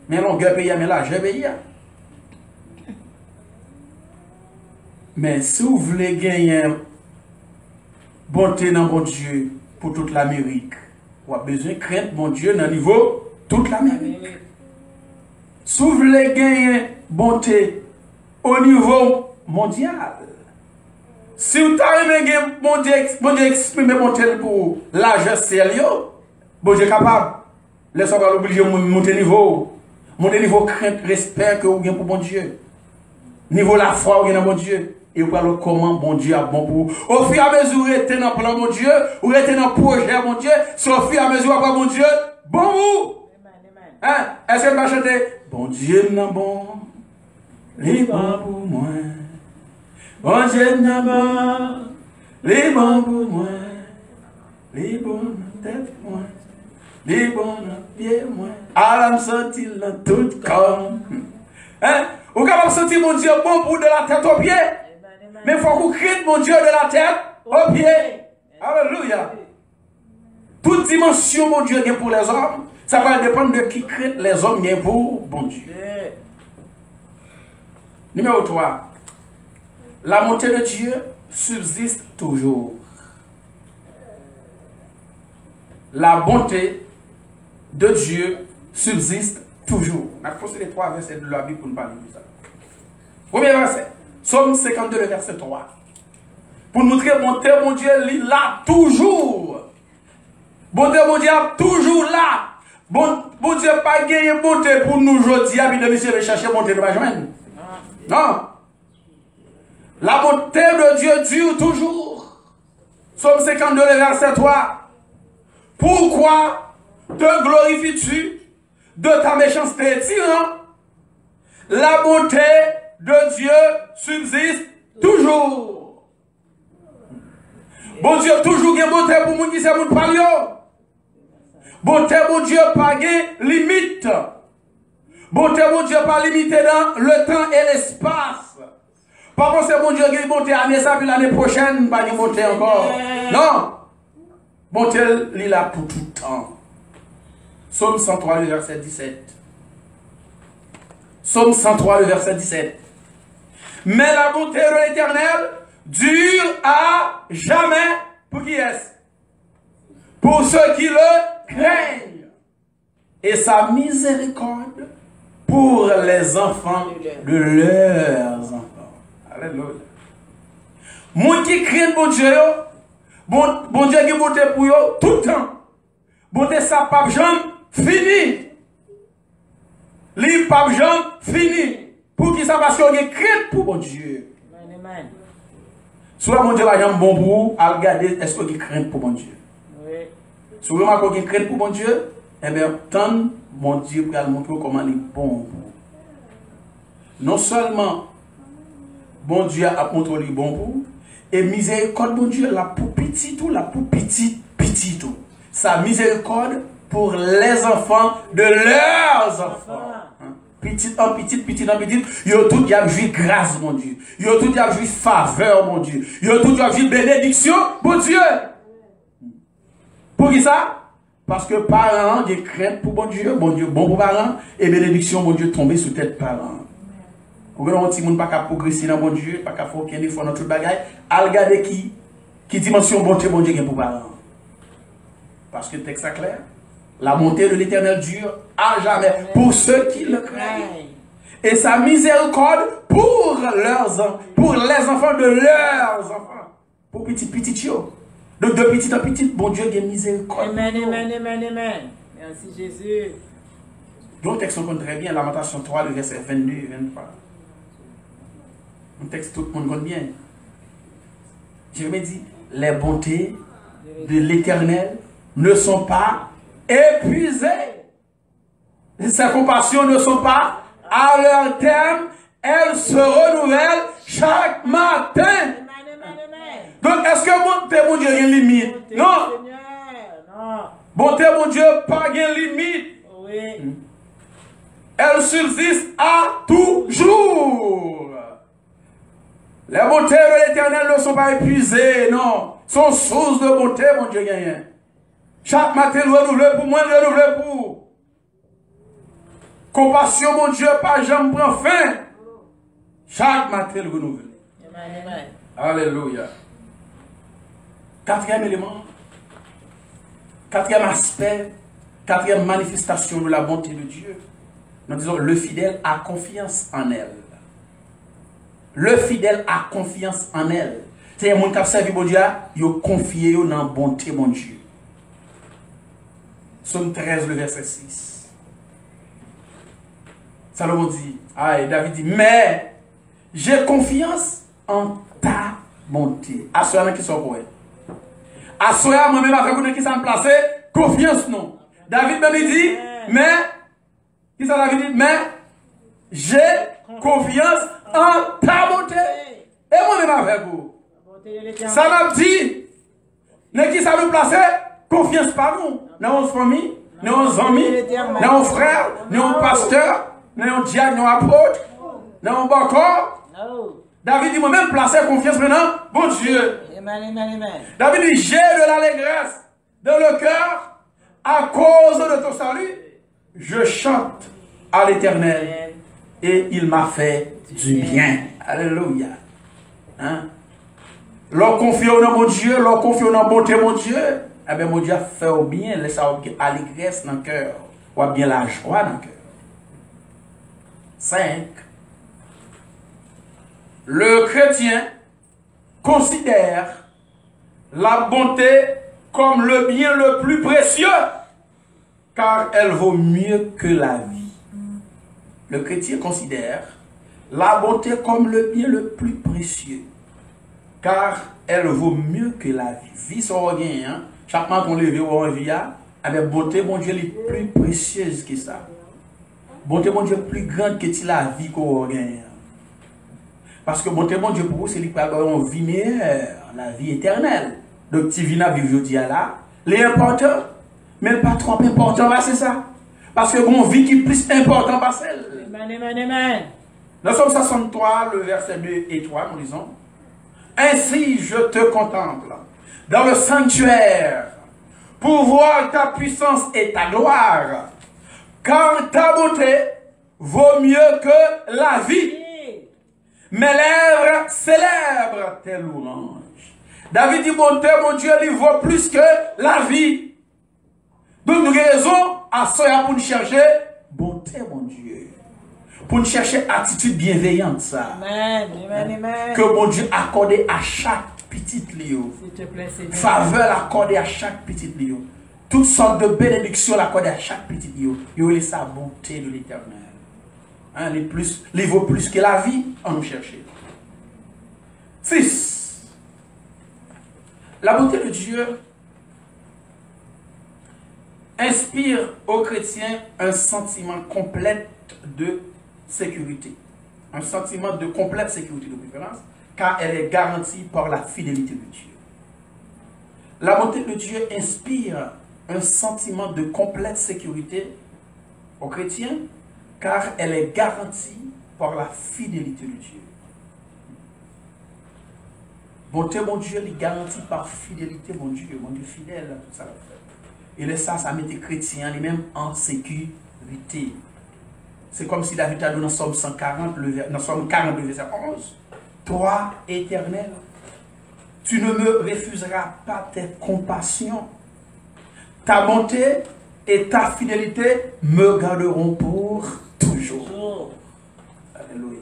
Mais longueur pays, mais l'argent pays. Mais si vous voulez gagner bonté dans bon Dieu pour toute l'Amérique, vous avez besoin de crainte bon Dieu dans le niveau toute l'Amérique. Si vous voulez gagner bonté au niveau mondial, si vous avez gagné bon Dieu exprimer bonté pour l'argent sérieux, bon Dieu est capable. Laissez-moi l'obliger de monter niveau. Monter niveau crainte, respect que vous avez pour bon Dieu. Niveau la foi, vous avez bon Dieu. Et vous parlez comment bon Dieu a bon pour vous. Au fur et à mesure, vous êtes dans le plan bon Dieu, vous êtes dans le projet bon Dieu, c'est au fur et à mesure, vous avez bon Dieu, bon vous. Hein? Est-ce que vous allez chanter? Bon Dieu n'a bon, les bons pour moi. Bon Dieu n'a bon, les bons pour moi. Les bons tête moi. Les bons pieds moi. À l'âme sentir dans tout corps. Hein? Vous pouvez sentir mon Dieu bon pour de la tête aux pieds. Mais il faut que vous criez mon Dieu de la tête aux pieds. Alléluia. Toute dimension, mon Dieu, est pour les hommes. Ça va dépendre de qui crée les hommes bien pour bon Dieu. Numéro 3. La montée de Dieu subsiste toujours. La bonté de Dieu subsiste toujours. On a posé les 3 versets de la Bible pour nous parler de ça. Premier verset. Psaume 52, verset 3. Pour nous montrer bonté, mon Dieu, il est là toujours. Bonté, mon Dieu, toujours là. Bon Dieu, pas gagné bonté pour nous aujourd'hui, puis de monsieur chercher bonté de Benjamin. Non. La bonté de Dieu dure toujours. Psaume 52, verset 3. Pourquoi te glorifies-tu de ta méchanceté tyran? La bonté de Dieu subsiste toujours. Bon Dieu, toujours une bonté pour nous qui c'est mon palio. Bonté, mon Dieu, pas de limite. Bonté, mon Dieu, pas limité dans le temps et l'espace. Par contre, c'est mon Dieu qui est bonté année ça, puis l'année prochaine, pas de bonté encore. Non. Bonté, il est là pour tout le temps. Psaume 103, le verset 17. Psaume 103, le verset 17. Mais la bonté de l'Éternel dure à jamais. Pour qui est-ce? Pour ceux qui le craignent. Et sa miséricorde pour les enfants de leurs enfants. Alléluia. Moi qui crains bon Dieu, bon Dieu qui bonté pour eux tout le temps. Bonté ça pape jamais fini. Li pape jamais fini. Pour qui ça parce qu'on est crainte pour bon Dieu. Amen. Soit mon Dieu va jamais bon pour vous, à regarder est-ce qu'on est crainte pour bon Dieu. Oui. Si vous remarquez qu'on est crainte pour bon Dieu, eh bien, tant mon Dieu pour nous montrer comment il est bon pour vous. Non seulement bon Dieu a montré les bon pour vous, et miséricorde bon Dieu la pour petit tout, la pour petit tout. Sa miséricorde pour les enfants de leurs enfants. Petit en petit, yo tout y a joué grâce, mon Dieu. Yo tout y a joué faveur, mon Dieu. Yo tout y a joué bénédiction, mon Dieu. Pour qui ça? Parce que parents, des craintes pour bon Dieu bon pour parents, et bénédiction, mon Dieu, tomber sous tête parents. Vous avez un petit monde pas qu'à progresser dans bon Dieu, pas qu'à faire aucun effort dans tout le bagage, à regarder qui dimension bonté, bon Dieu, pour parents. Parce que le texte est clair. La montée de l'Éternel dure à jamais pour ceux qui le craignent. Et sa miséricorde pour les enfants de leurs enfants. Pour petit chio. Donc de petit en petit, bon Dieu a miséricorde. Amen. Merci Jésus. Donc le texte on connaît très bien, Lamentation 3, le verset 22 et 23. Un texte tout le monde connaît bien. Je me dis, les bontés de l'Éternel ne sont pas épuisées. Ces compassions ne sont pas à leur terme. Elles se renouvellent chaque matin. Donc, est-ce que bonté, mon Dieu, a une limite? Non. Bonté, mon Dieu, pas de limite. Oui. Elle subsiste à toujours. Les bontés de l'Éternel ne sont pas épuisées, non. Sont sources de bonté, mon Dieu, gagnant. Chaque matin, renouvelé pour moi, renouvelé pour. Compassion, mon Dieu, pas jamais prend fin. Chaque matin, renouvelé. Alléluia. Quatrième élément, quatrième aspect, quatrième manifestation de la bonté de Dieu. Nous disons, le fidèle a confiance en elle. Le fidèle a confiance en elle. C'est un monde qui a servi mon Dieu, il a confié dans la bonté, mon Dieu. Psaume 13, le verset 6. Salomon dit, David dit, mais j'ai confiance en ta bonté. À ceux qui sont pour elle. À ceux moi-même avec vous qui sont placés, confiance non. David même dit, mais, qui ça David dit, mais j'ai confiance en ta bonté. Et moi-même avec vous. Ça m'a dit, mais qui ça nous placer, confiance par nous. Dans nos familles, dans nos amis, dans nos frères, dans nos pasteurs, dans nos diacres, dans nos apôtres, dans nos corps. David dit, moi-même, placer confiance maintenant, bon Dieu. David dit, j'ai de l'allégresse dans le cœur à cause de ton salut. Je chante à l'Éternel et il m'a fait du bien. Alléluia. Hein? Leur confiance dans mon Dieu, leur confiance dans bonté, mon Dieu. Eh bien, mon Dieu fait au bien, laisse l'allégresse dans le cœur, ou bien la joie dans le cœur. 5. Le chrétien considère la bonté comme le bien le plus précieux, car elle vaut mieux que la vie. Le chrétien considère la bonté comme le bien le plus précieux, car elle vaut mieux que la vie. Vie, ça revient, hein? Chaque fois qu'on lève ou on vit, avec bonté, mon Dieu, est plus précieuse que ça. Bonté, mon Dieu, plus grande que la vie qu'on gagne. Parce que bonté, mon Dieu, pour vous, c'est qu'il une vie meilleure, la vie éternelle. Donc, tu vis à vivre aujourd'hui là, l'important, mais pas trop important, c'est ça. Parce que mon vie qui est plus important que celle. Amen. Dans Somme 63, le verset 2 et 3, nous disons, ainsi je te contemple dans le sanctuaire pour voir ta puissance et ta gloire, car ta beauté vaut mieux que la vie. Mes lèvres célèbrent tes louanges. David dit, bonté, mon Dieu, il vaut plus que la vie. Donc nous avons raison à cela pour nous chercher bonté, mon Dieu. Pour nous chercher attitude bienveillante, ça. Amen. Amen. Que mon Dieu accorde à chaque petite lieu. S'il te plaît, Seigneur. Faveur accordée à chaque petite lieu. Toutes sortes de bénédictions accordées à chaque petite lieu. Il y a sa bonté de l'Éternel. Hein, les vaut plus que la vie, on nous cherche. 6. La bonté de Dieu inspire aux chrétiens un sentiment complet de sécurité. Un sentiment de complète sécurité de préférence, car elle est garantie par la fidélité de Dieu. La bonté de Dieu inspire un sentiment de complète sécurité aux chrétiens, car elle est garantie par la fidélité de Dieu. Bonté, mon Dieu, est garantie par fidélité, mon Dieu fidèle à tout ça. Et là, ça met les chrétiens les-mêmes en sécurité. C'est comme si David a donné dans Somme 140, dans Somme 42, verset 11. Toi, Éternel, tu ne me refuseras pas tes compassions. Ta bonté et ta fidélité me garderont pour toujours. Alléluia.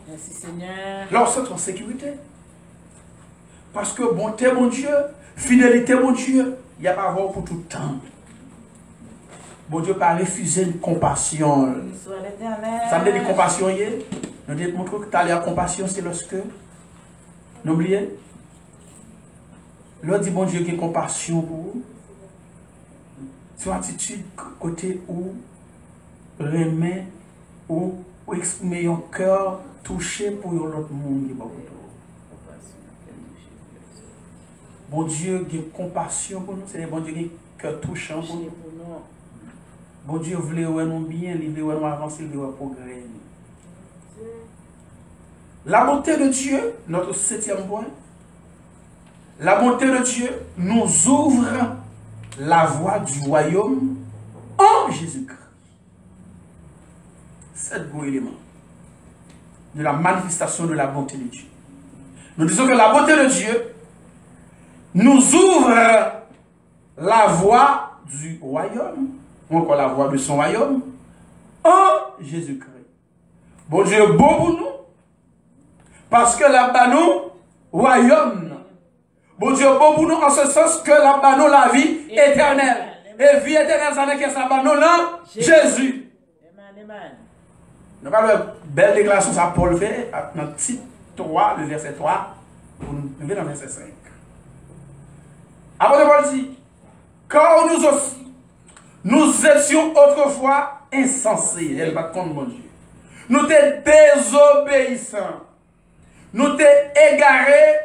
Merci Seigneur. Lorsque en sécurité. Parce que bonté, mon Dieu, fidélité, mon Dieu, il n'y a pas avoir pour tout le temps. Bon Dieu, pas refuser une compassion. Ça me dit compassion, nous dit que tu as la compassion, c'est lorsque, n'oubliez, l'autre dit, bon Dieu, qui est compassion pour vous. C'est une attitude côté où remet ou exprimer un cœur touché pour l'autre monde qui est beaucoup. Bon Dieu qui a compassion pour nous, c'est bon Dieu qui a cœur touchant pour nous. Bon Dieu voulait nous bien, il veut nous avancer, il veut nous progresser. La bonté de Dieu, notre 7e point, la bonté de Dieu nous ouvre la voie du royaume en Jésus-Christ. 7 beaux éléments de la manifestation de la bonté de Dieu. Nous disons que la bonté de Dieu nous ouvre la voie du royaume, ou encore la voie de son royaume, en Jésus-Christ. Bon Dieu est beau pour nous, parce que là-bas nous, royaume. Bon Dieu est beau pour nous en ce sens que là-bas nous, la vie éternelle. Et vie éternelle, ça n'est que ça, nous, là, Jésus. Nous avons une belle déclaration, ça Paul fait, dans le titre 3, le verset 3, pour nous arriver dans le verset 5. Après, Paul dit, car nous aussi, nous étions autrefois insensés, elle va contre mon Dieu. Nous étions désobéissants, nous étions égarés,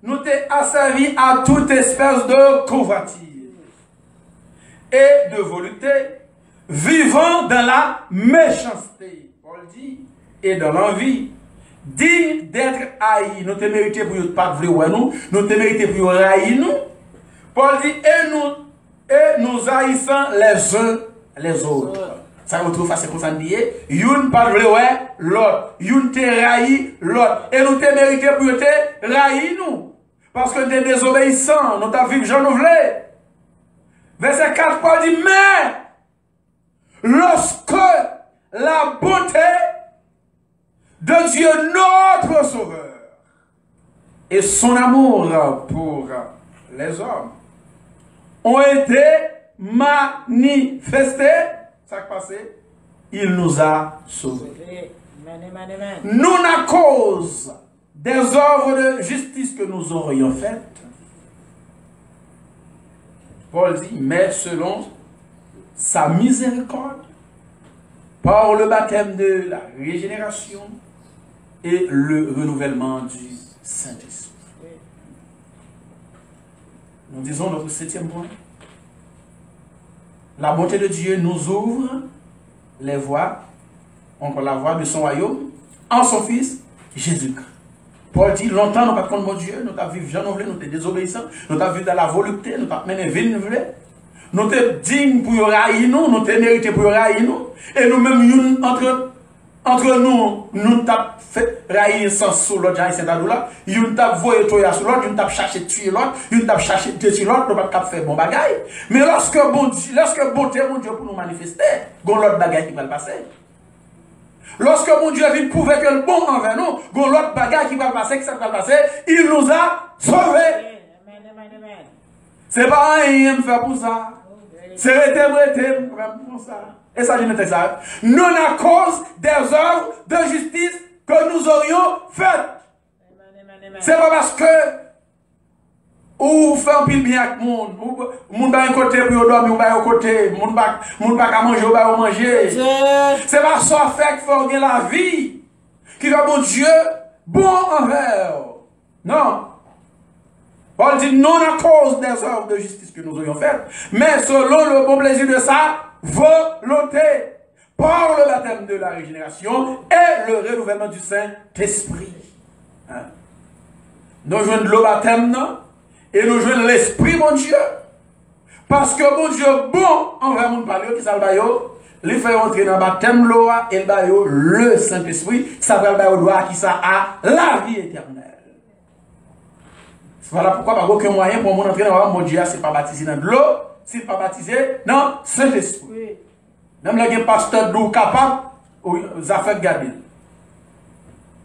nous étions asservis à toute espèce de convoitise et de volonté, vivant dans la méchanceté, Paul dit, et dans l'envie, digne d'être haï. Nous te mérité pour ne pas vouloir nous, nous te mérité pour haïr nous. Paul dit, et nous haïssons les uns les autres. Ça vous trouve facile pour ça dire, youn pas vouloir l'autre, youn te haï l'autre, et nous te mérité pour te haïr nous. Parce que nous sommes désobéissants, nous t'avons vu Jean nous voulons. Verset 4, Paul dit, mais lorsque la bonté de Dieu notre Sauveur et son amour pour les hommes ont été manifestés, ça qui passé, il nous a sauvés. Nous, à cause des œuvres de justice que nous aurions faites, Paul dit, mais selon sa miséricorde, par le baptême de la régénération et le renouvellement du Saint-Esprit. Nous disons notre 7e point. La bonté de Dieu nous ouvre les voies, encore la voie de son royaume, en son Fils, Jésus-Christ. Paul dit, longtemps nous pas contre mon Dieu, nous avons vécu, nous sommes désobéissants, nous avons vécu dans la volonté, nous avons mené ville, nous sommes dignes pour haïr nous, nous sommes mérités pour haïr nous, et nous-mêmes, entre nous, nous avons fait haïr sans sous l'autre, nous avons voyé toi sur l'autre, nous avons cherché tuer l'autre, nous avons cherché détruire l'autre, nous n'avons pas fait bon bagaille. Mais lorsque bonté, mon Dieu, pour nous manifester, il y a l'autre bagaille qui va le passer. Lorsque mon Dieu vient prouver que le bon envers nous, il y a l'autre bagaille qui va passer, il nous a sauvés. C'est pas rien de faire pour ça. C'est rester pour ça. Et ça, je ne sais pas. Non à cause des œuvres de justice que nous aurions faites. C'est pas parce que ou fait un pile bien avec le monde. Moun ba un côté pour dormir, ou ba un côté. Moun ba manger, ou ba manger. C'est pas ça fait qu'il faut gagner la vie. Qui va bon Dieu, bon envers. Non. Paul dit non à cause des œuvres de justice que nous aurions faites, mais selon le bon plaisir de sa volonté, par le baptême de la régénération et le renouvellement du Saint-Esprit. Hein? Nous jouons le baptême, non? Et nous jouons l'Esprit, mon Dieu. Parce que mon Dieu, bon, envers mon palio, qui s'appelle Bayo, les fait entrer dans le baptême, l'Oa, et le Saint-Esprit, ça va le droit qui ça a la vie éternelle. Voilà pourquoi pas aucun moyen pour mon entrer dans mon Dieu, c'est pas baptisé dans de l'eau, c'est pas baptisé dans Saint-Esprit. Même les pasteurs d'où capable, ils ont fait garder.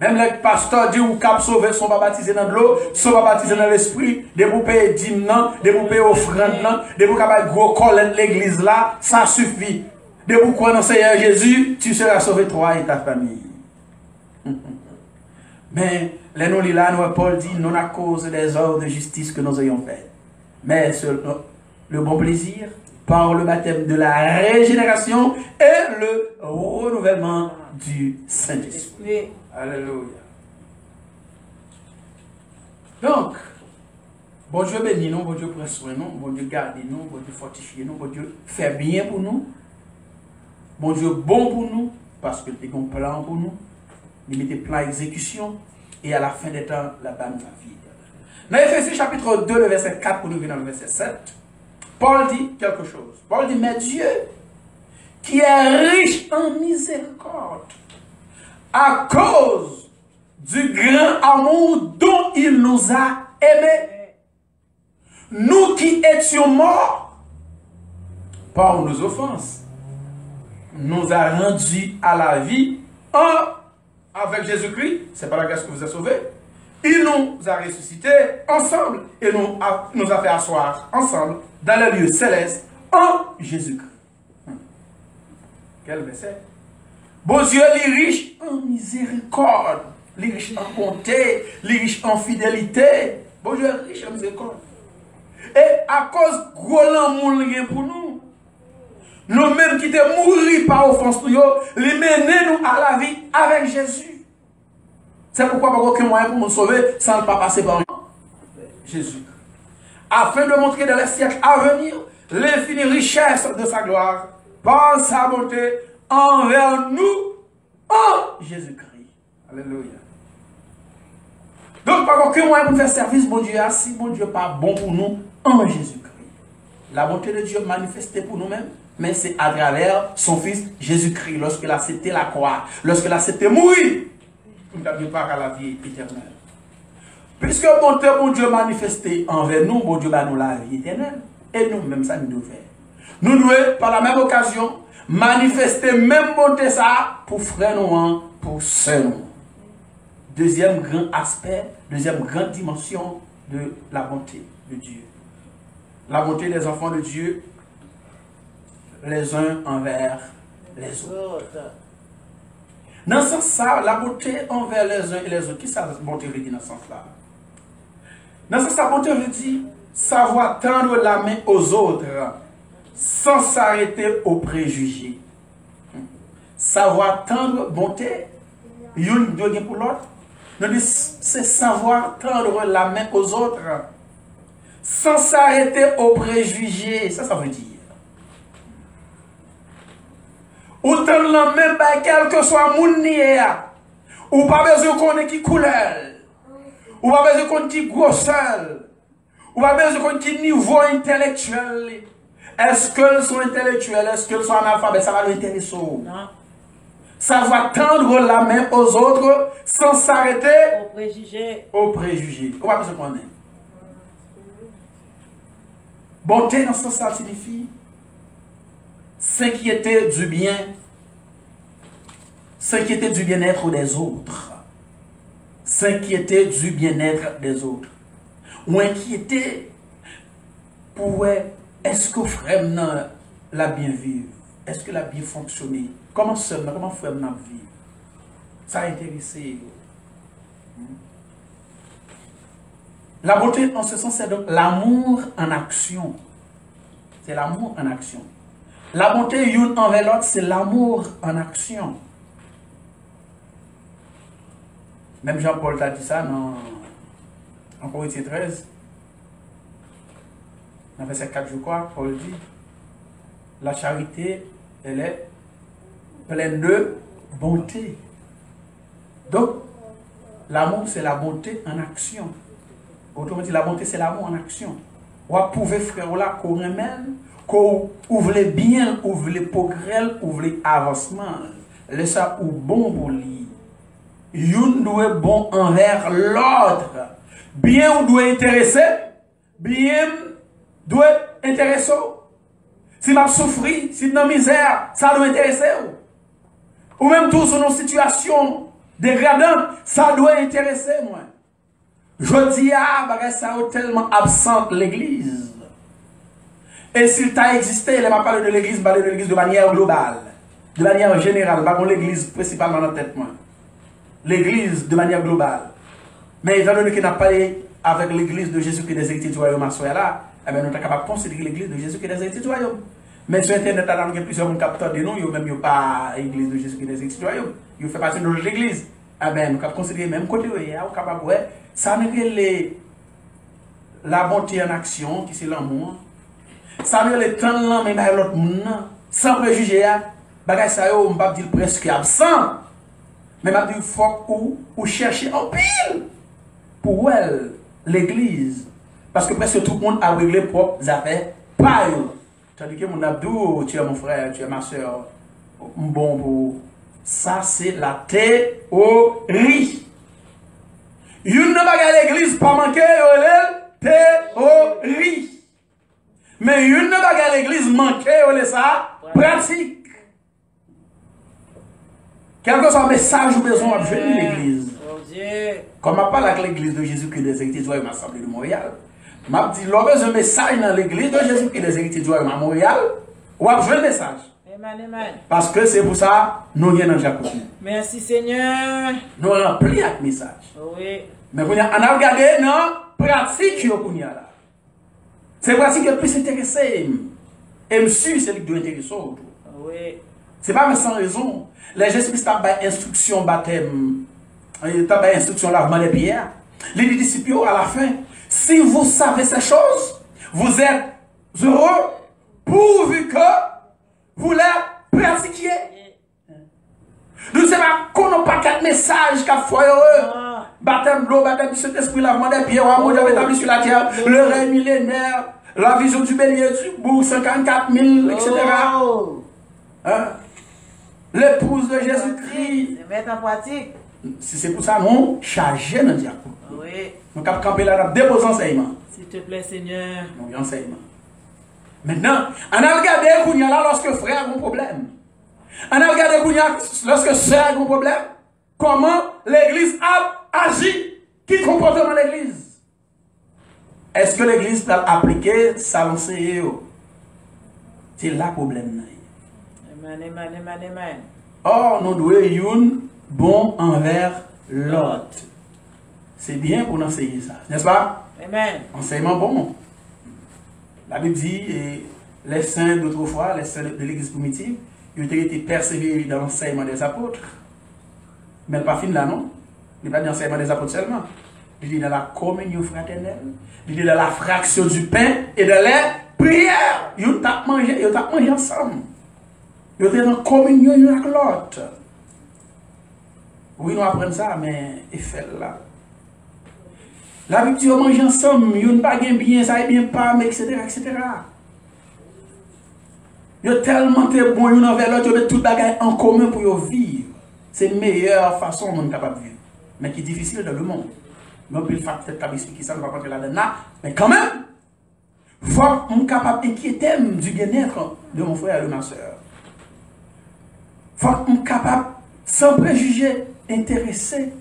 Même les pasteurs disent ou cap sauver sont pas baptisés dans de l'eau, sont pas baptisés dans l'esprit, des pour payer dîmes, des pour payer offrande, des pour capable gros colonne l'église là, ça suffit. Des pour croire dans le Seigneur Jésus, tu seras sauvé toi et ta famille. Mais les nous là, nous Paul dit non à cause des œuvres de justice que nous ayons faites, mais le bon plaisir par le baptême de la régénération et le renouvellement du Saint-Esprit. Alléluia. Donc, bon Dieu bénit nous, bon Dieu prend soin nous, bon Dieu garde nous, bon Dieu fortifie nous, bon Dieu fait bien pour nous, bon Dieu bon pour nous, parce qu'il a un plan pour nous, il met des plans à exécution, et à la fin des temps, là-bas nous la vie. Dans Éphésiens chapitre 2, le verset 4, pour nous venir dans le verset 7, Paul dit quelque chose. Paul dit, mais Dieu, qui est riche en miséricorde, à cause du grand amour dont il nous a aimés, nous qui étions morts par nos offenses, nous a rendus à la vie avec Jésus-Christ. C'est par la grâce que vous êtes sauvés. Il nous a ressuscités ensemble et nous a fait asseoir ensemble dans le lieu céleste en Jésus-Christ. Quel verset? Bon Dieu, il est riche en miséricorde, il est riche en bonté, il est riche en fidélité. Bon Dieu est riche en miséricorde. Et à cause de gros l'amour pour nous, nous-mêmes qui étaient mourir par offense, nous mener nous à la vie avec Jésus. C'est pourquoi il n'y a aucun moyen pour nous sauver sans ne pas passer par Jésus. Afin de montrer dans les siècles à venir l'infinie richesse de sa gloire par sa bonté envers nous en Jésus-Christ. Alléluia. Donc, pas aucun moyen pour nous faire service, bon Dieu, si bon Dieu n'est pas bon pour nous en Jésus-Christ. La bonté de Dieu manifestée pour nous-mêmes, mais c'est à travers son Fils Jésus-Christ, lorsqu'il a accepté la croix, lorsqu'il a accepté mourir, pour nous préparer à la vie éternelle. Puisque bonté, bon Dieu manifesté envers nous, bon Dieu va nous la vie éternelle. Et nous-mêmes, ça nous devons faire. Nous devons, par la même occasion, manifester même bonté ça pour frères nous, pour sœurs nous. Deuxième grand aspect, deuxième grande dimension de la bonté de Dieu. La bonté des enfants de Dieu, les uns envers les autres. Dans ce sens, la bonté envers les uns et les autres, qui ça bonté veut dire dans ce sens-là? Dans ce sens, la bonté veut dire savoir tendre la main aux autres sans s'arrêter aux préjugés. Savoir tendre bonté, une de pour l'autre, c'est savoir tendre la main aux autres sans s'arrêter aux préjugés. Ça veut dire. Ou tendre la main par quel que soit mon nier, ou pas besoin qu'on ait qui couleur, ou pas besoin qu'on ait qui grosseur, ou pas besoin qu'on ait qui niveau intellectuel. Est-ce qu'elles sont intellectuelles, est-ce qu'elles sont analphabètes, ça va nous intéresser. Non. Savoir tendre la main aux autres sans s'arrêter aux préjugés. Aux préjugés. On va besoin qu'on ait. Bonté dans ce sens, ça signifie s'inquiéter du bien, s'inquiéter du bien-être des autres, s'inquiéter du bien-être des autres, ou inquiéter pour est-ce que frère l'a bien vivre, est-ce que l'a bien fonctionné, comment frère l'a vivre, ça a intéressé. La beauté en ce sens c'est donc l'amour en action, c'est l'amour en action. La bonté une envers l'autre, c'est l'amour en action. Même Jean-Paul t'a dit ça en Corinthiens 13. Dans verset 4, je crois, Paul dit, la charité, elle est pleine de bonté. Donc, l'amour, c'est la bonté en action. Autrement dit, la bonté, c'est l'amour en action. Vous pouvez, frère, là, qu'on remène, qu'on ouvre bien, ouvre les progrès, ouvre les avancements. Laissez ça ou bon pour lui. Une doit bon envers l'autre. Bien ou doit intéresser, bien doit intéresser. Si m'a souffri, si dans misère, ça doit intéresser. Ou même tout sur nos situations dégradantes, ça doit intéresser moi. Je dis ça est tellement absente l'église. Et s'il t'a existé, il m'a parlé de l'église de manière globale, de manière générale, pas l'église principalement dans la tête moi. L'église de manière globale. Mais étant donné qu'il n'a pas parlé avec l'église de Jésus-Christ des héritiers du royaume là, eh bien, nous sommes capables de considérer l'église de Jésus qui est des héritiers du royaume. Mais sur Internet, il y a plusieurs capteurs de nous, il n'y a même pas l'église de Jésus qui est des héritiers du royaume. Il fait partie de notre église. Eh bien, nous sommes considérés même côté, nous sommes capables de ça nous est la bonté en action, qui c'est l'amour. Ça nous est le temps de l'homme, mais l'autre monde, sans préjuger, bagay ça yo, on va dire presque absent. Mais m'a dit faut ou chercher en pile pour elle l'église parce que presque tout le monde a réglé propres affaires pas yo. Tandis que mon abdou, tu es mon frère, tu es ma soeur. Bon pour ça c'est la théorie. Une bagay l'église pas manquer yo théorie. Mais une bagay l'église manquer yo ça pratique. Quel que soit le message ou besoin de venir l'église. Comme je parle avec l'église de Jésus-Christ des héritiers du royaume à l'Assemblée de Montréal, je dis, l'homme besoin de message dans l'église de Jésus-Christ des héritiers du royaume à Montréal, ou à besoin de message. Parce que c'est pour ça nous sommes dans Jacques. Merci Seigneur. Nous remplis avec message. Oui. Mais on a regardé dans la pratique qu'on a là. C'est la pratique qui est plus intéressée. Et monsieur, c'est lui qui doit intéresser. Oui. C'est pas sans raison. Les Jésus-Christ ont une instruction baptême, ils ont une instruction lavement des pieds. Les disciples à la fin, si vous savez ces choses, vous êtes heureux pourvu que vous les pratiquiez. Nous ne savons pas qu'on n'a pas quatre messages qu'a foi heureux. Baptême de l'eau, baptême du Saint-Esprit, lavement des pieds, amour établi sur la terre, le règne millénaire, la vision du bélier, du bouc, 54 000, etc. Hein? L'épouse de Jésus-Christ. Mettre en pratique. Si c'est pour ça, nous chargés dans le diable. Oui. Nous avons campé là, nous déposons enseignement. S'il te plaît, Seigneur. Nous avons enseignement. Maintenant, on a regardé Kounia là lorsque frère a un problème. On a regardé Kounia lorsque sœur a un problème. Comment l'église a agi. Qui comportement l'église? Est-ce que l'église peut appliquer ça l'enseigner? C'est là le problème. Amen. Or, nous devons être bon envers l'autre. C'est bien pour enseigner ça, n'est-ce pas? Amen. Enseignement bon. La Bible dit, les saints d'autrefois, les saints de l'église primitive, ils ont été persévérés dans l'enseignement des apôtres. Mais pas fini là, non? Il n'est pas dans l'enseignement des apôtres seulement. Il est dans la communion fraternelle. Il est dans la fraction du pain et de la prière. Ils ont mangé ensemble. Ils sont en communion avec l'autre. Oui, nous apprenons ça, mais il fait là. La Bible dit qu'ils mangent ensemble, ils n'ont pas bien, ça n'est bien pas, mais etc. Ils sont tellement bons l'un envers l'autre, ils ont tout bagage en commun pour vivre. C'est la meilleure façon de capable de vivre. Mais qui est difficile dans le monde. Mais on peut peut-être expliquer ça, on va pas rentrer là-dedans. Mais quand même, il faut être capable d'inquiéter du bien-être de mon frère et de ma soeur. Il faut être capable, sans préjugés, intéressé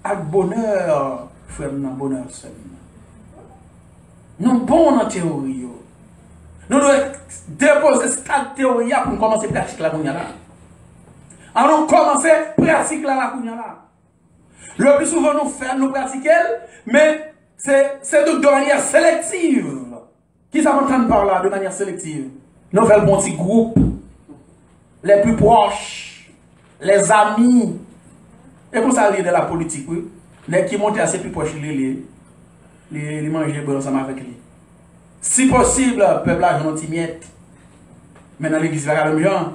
à bonheur, frère, dans bonheur seulement. Nous bon en théorie. Nous devons déposer cette théorie pour commencer à pratiquer la là. Alors, nous commençons à pratiquer la là. Le plus souvent, nous pratiquons, mais c'est de manière sélective. Qui ça m'entend par là de manière sélective? Nous faisons un petit groupe, les plus proches, les amis. Et pour ça, il y a de la politique, oui. Les qui montent assez plus proches, les manger ensemble avec lui. Si possible, le peuple a un petit miette. Mais dans l'église, il y a le même genre.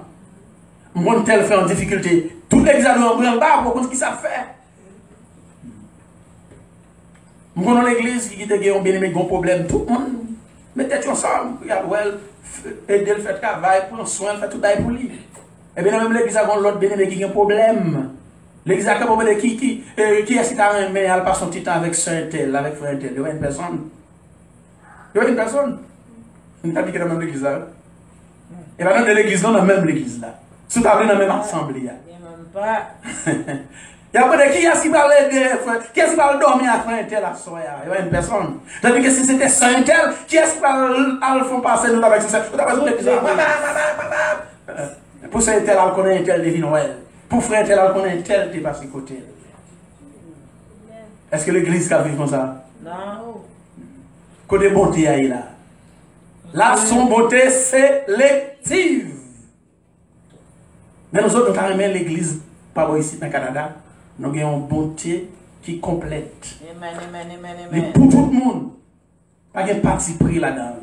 Mon tel fait en difficulté. Tout l'église a un grand bas pour comprendre ce qu'il ça fait. Mon dans l'église qui a un bien-aimé, un problème, tout le monde. Mettez-vous ensemble, regardez, aidez le fait travail, prendre soin, fait tout le pour lui. Et bien même l'église a l'autre bien-aimé qui a un problème. L'église a un problème qui est-ce qui a un mais elle passe son petit temps avec soeur tel, avec frère tel. Il y a une personne. Il y a une personne. On t'a dit que dans la même église là. Et maintenant dans l'église, dans la même église là. Si vous avez dans la même assemblée. Il n'y a pas. Il y a pas de qui est-ce qui va l'aider, qui est-ce qui va dormir à frère tel à soeur. Il y a une personne. Tandis que si c'était soeur tel, qui est-ce qui va le faire passer nous avec ça? Vous avez besoin de l'église. Pour soeur tel, elle connaît un tel devine Noël. Pour frère tel, elle connaît un tel qui passe côté. Est-ce que l'église va vivre comme ça? Non. Côté bonté là. Là, son beauté sélective. Mais nous autres, nous avons l'église, pas ici dans le Canada, nous avons une bonté qui complète. Amen. Pour tout le monde. Pas de parti pris là-dedans.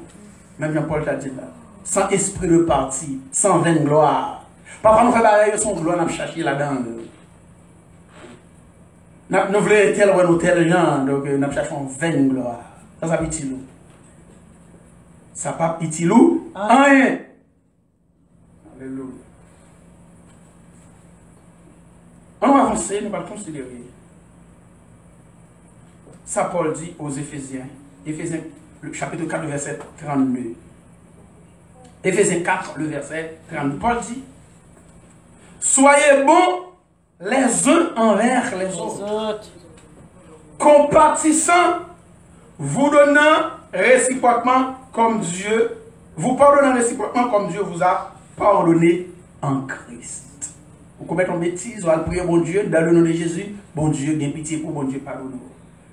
Même Jean-Paul t'a dit là. Sans esprit de parti, sans vaine gloire. Parfois, nous faisons pareil, son gloire, nous cherchons là-dedans. Nous voulons tel gens, donc nous cherchons vaine gloire. Ça, ça petit loup. Ça pas petit loup. Rien. Alléluia. On va avancer, nous allons considérer. Ça, Paul dit aux Éphésiens. Éphésiens, le chapitre 4, le verset 32. Éphésiens 4, le verset 32. Paul dit, soyez bons les uns envers les autres, compatissant, vous donnant réciproquement comme Dieu, vous pardonnant réciproquement comme Dieu vous a pardonné en Christ. Vous commettez une bêtise, vous allez prier bon Dieu, dans le nom de Jésus, bon Dieu, bien pitié pour bon Dieu, pardonne.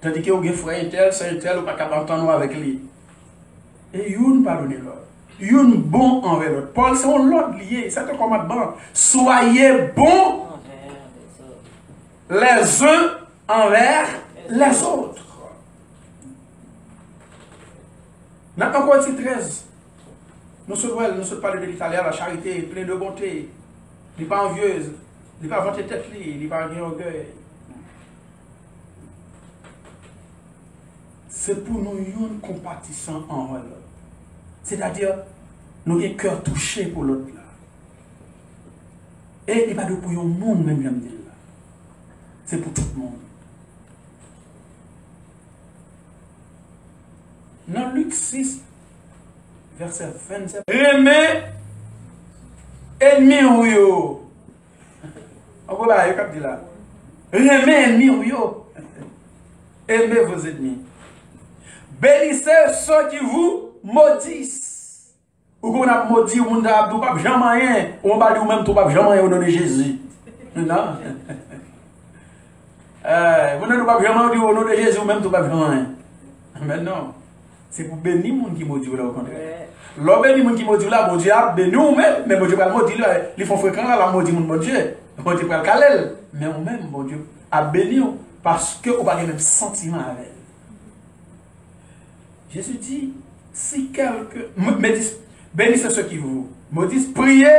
Tandis que vous avez frère un tel, c'est un tel, vous n'avez pas d'entendre avec lui. Et vous pardonnez l'autre. Vous bon envers l'autre. Paul, c'est l'autre lié, c'est un commandement. Soyez bons les uns envers les autres. Dans Corinthiens 13, nous sommes parlé de l'Italien, la charité, pleine de bonté. Il n'est pas envieuse, il n'est pas vanté tête, il n'est pas orgueil. C'est pour nous une compatissant envers l'autre. C'est-à-dire, nous avons un cœur touché pour l'autre là. Et il n'y a pas de pour le monde même, j'aime dire là. C'est pour tout le monde. Dans Luc 6, verset 27. Aimez ennemi ou yo. On va là, il dit là. Aimez ennemi ou yo. Aimez vos ennemis. Bénissez ceux qui vous maudissent. Ou qu'on a maudit, ou on a dit, pas jamais rien. Ou on va dire même, tout pas jamais rien au nom de Jésus. Non? Vous n'avez pas jamais dit au nom de Jésus, ou même tout pas jamais rien. Mais non. C'est pour bénir les gens qui maudit là au contraire. L'homme bénit les gens qui maudit là, bon Dieu a béni nous-mêmes, mais bon Dieu va maudire là. Ils font fréquemment la maudit mon Dieu. Bon Dieu va le caler. Mais nous-mêmes, bon Dieu a béni parce que vous n'avez pas le même sentiment avec. Jésus dit, si quelqu'un bénissez ceux qui vous maudissent, priez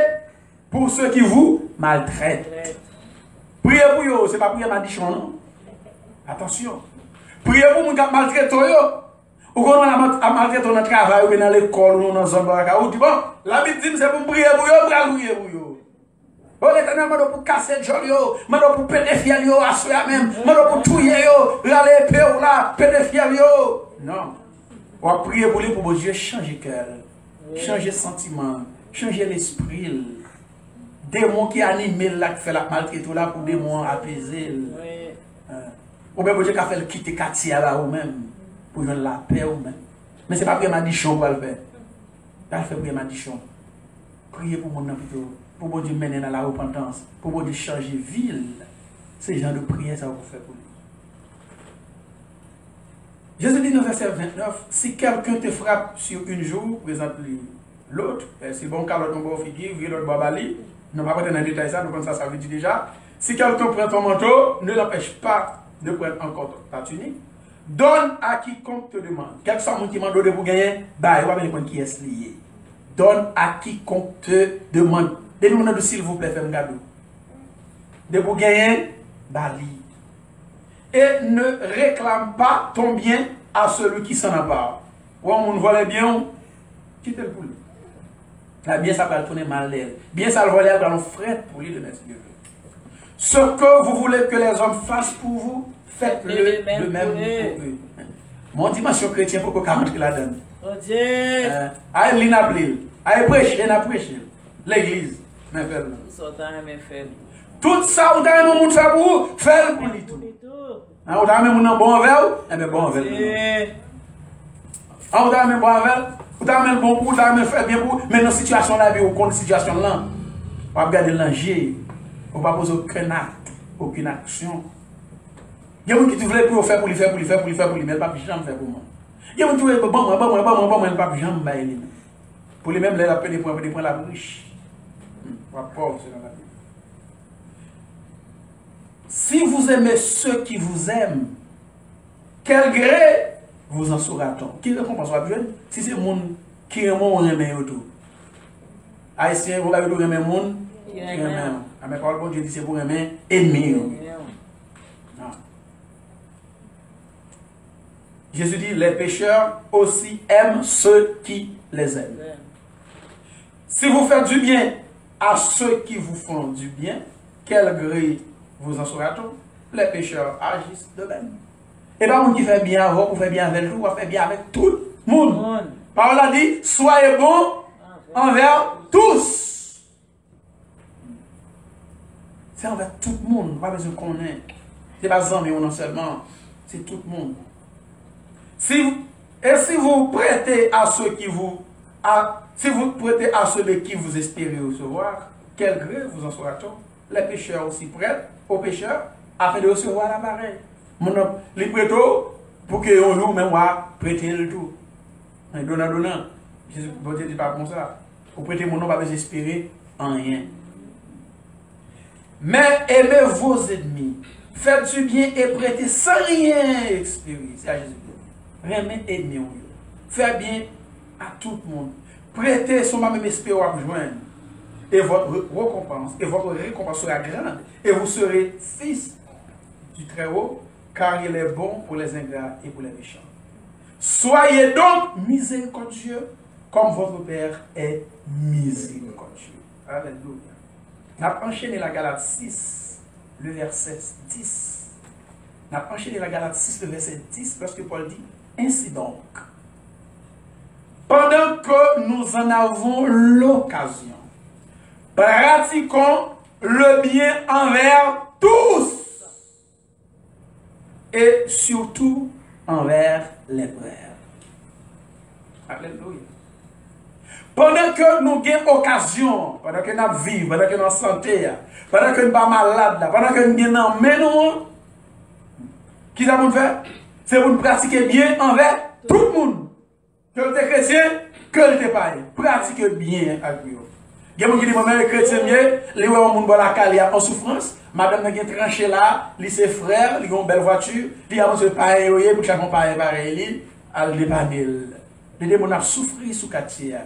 pour ceux qui vous maltraitent. Priez pour eux, ce n'est pas prier madichon, non? Attention. Priez pour ceux qui maltraitent eux. Ou quand on a maltraité notre travail, ou dans l'école, ou dans un bar, ou dit bon, la Bible dit c'est pour prier pour eux, pour prier pour eux. Bon, l'éternel m'a pour casser le jol, m'a pour pédophiler, assurer même, m'a pour tuer, râler épée ou là, pédophiler. Non. On va prier pour lui pour Dieu changer cœur, changer sentiment, changer l'esprit. Démon qui anime là, qui fait la maltraité là pour démon apaiser. Ou bien Dieu qui a fait le quitter Katia là ou même. Pour donner la paix ou même. Mais ce n'est pas prier madichon pour le faire. Là, il fait prier madichon. Priez pour mon nom plutôt. Pour bon Dieu mener dans la repentance. Pour bon Dieu changer ville. C'est le genre de prière ça va faire pour lui. Jésus dit dans le verset 29, si quelqu'un te frappe sur une joue, présente-lui l'autre. C'est bon car l'autre bon figure, vu l'autre babali. Nous ne va pas dans le détail ça, nous comme ça veut dire déjà. Si quelqu'un prend ton manteau, ne l'empêche pas de prendre encore ta tunique. Donne à quiconque te demande. Quel que soit mon qui m'a donné pour gagner, bah, il va venir qui est lié. Donne à quiconque te demande. Donnez-moi de s'il vous plaît, fais un cadeau. De pour gagner, bah, et ne réclame pas ton bien à celui qui s'en a pas. Ou on voit les biens, quitte le poulet. Là, bien ça va tourner mal l'air. Bien ça le voler, il va nous fret pour lui de mettre Dieu. Ce que vous voulez que les hommes fassent pour vous, faites-le de même pour eux. Mon dimension chrétienne, pour qu'on rentre là-dedans. Oh Dieu! Aïe, l'inablil. Aïe, prêcher, l'église. Mais faites-le. Tout ça, vous avez un monde fait pour vous, faites-le pour lui tout. Vous avez un monde bon avec vous, eh bien bon avec vous. Vous avez un bon avec vous avez un bon pour vous, vous avez un fait bien pour vous, mais dans la situation là, vous compte situation là, vous regardez l'enjeu, vous ne pouvez pas poser aucun acte, aucune action. Il y a des gens qui veulent pour faire pour lui, mais il ne pas jamais faire pour moi. Il y a des gens qui veulent bon, il ne pas jamais faire. Pour lui-même, il a pris des points la riche. Pas pauvre, c'est dans la Bible. Si vous aimez ceux qui vous aiment, quel gré vous en saura-t-on? Qui récompense va jeune? Si c'est le monde qui aime, on aime tout. Haïtien, vous avez tout aimé le monde qui aime. Mais par le bon Dieu dit c'est pour aimer ennemi. Jésus dit, les pécheurs aussi aiment ceux qui les aiment. Si vous faites du bien à ceux qui vous font du bien, quel gré vous en saura-t-on? Les pécheurs agissent de même. Et pas monde qui fait bien à vous, vous fait bien avec vous, vous fait bien avec tout le monde. Parole a dit, soyez bons envers tous. C'est envers tout le monde, pas besoin qu'on ait. C'est pas ça, mais non seulement, c'est tout le monde. Si vous prêtez à ceux qui vous si vous prêtez à ceux de qui vous espérez recevoir, quel gré vous en saura-t-on? Les pécheurs aussi prêtent aux pécheurs afin de recevoir la pareille. Les prêtons pour que on joue même prêter le tout. Donnant. Jésus ne dit pas comme ça. Vous prêtez mon nom, pas espérer en rien. Mais aimez vos ennemis. Faites du bien et prêtez sans rien espérer. C'est à Jésus. Remet ennemi. Faites bien à tout le monde. Prêtez son même espérance à joindre. Et votre récompense sera grande. Et vous serez fils du Très-Haut, car il est bon pour les ingrats et pour les méchants. Soyez donc miséricordieux, comme votre Père est miséricordieux. Alléluia. On a enchaîné la Galate 6, le verset 10. On a enchaîné la Galate 6, le verset 10, parce que Paul dit, ainsi donc, pendant que nous en avons l'occasion, pratiquons le bien envers tous et surtout envers les frères. Alléluia. Pendant que nous avons occasion, pendant que nous vivons, pendant que nous sommes en santé, pendant que nous ne sommes pas malades, pendant que nous sommes en qui ça nous fait? C'est pour nous pratiquer bien envers tout le monde. Que le chrétien, que le païen. Pratiquez bien avec lui. Il y a des gens qui disent, moi, les chrétiens, les gens qui ont la caille en souffrance, madame qui est tranchée là, les ses frères, ils ont une belle voiture, ils ont un païen, pour chaque païen pareil, à l'épanouir. Les gens ont souffert sous quartier.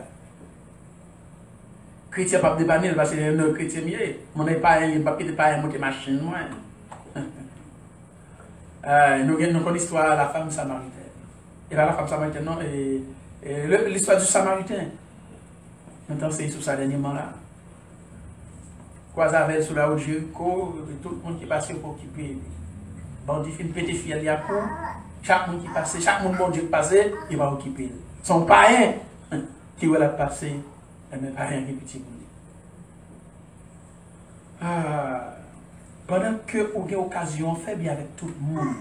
Chrétien pas dépanner parce que les chrétiens mieux. Mon païen, il ne pas quitter païen monter machine moi. Nous avons une histoire de la femme samaritaine. Et là, la femme samaritaine, non, l'histoire du samaritain. Maintenant, c'est sur ça dernièrement là. Croise avec sur la route Jéricho, tout le monde qui passait pour occuper. Bandit fin petit fiel, il y a pour. Chaque monde qui passe, chaque monde bon Dieu qui passe, il va occuper. Son païen qui va la passer, mais païen qui est petit pour lui. Pendant que vous avez occasion, faites bien avec tout le monde.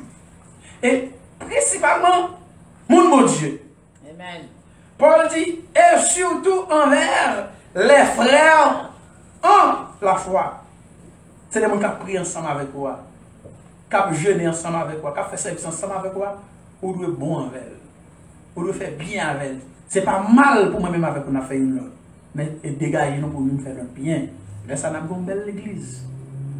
Et principalement, mon Dieu. Amen. Paul dit, et surtout envers les frères en la foi. C'est les gens qui ont prié ensemble avec toi, qui ont jeûné ensemble avec toi, qui ont fait service ensemble avec toi. Vous devez être bon avec eux. Vous devez faire bien avec eux. Ce n'est pas mal pour moi-même avec qu'on a fait une autre. Mais dégager nous pour nous faire un bien. Là, ça n'a pas une belle église.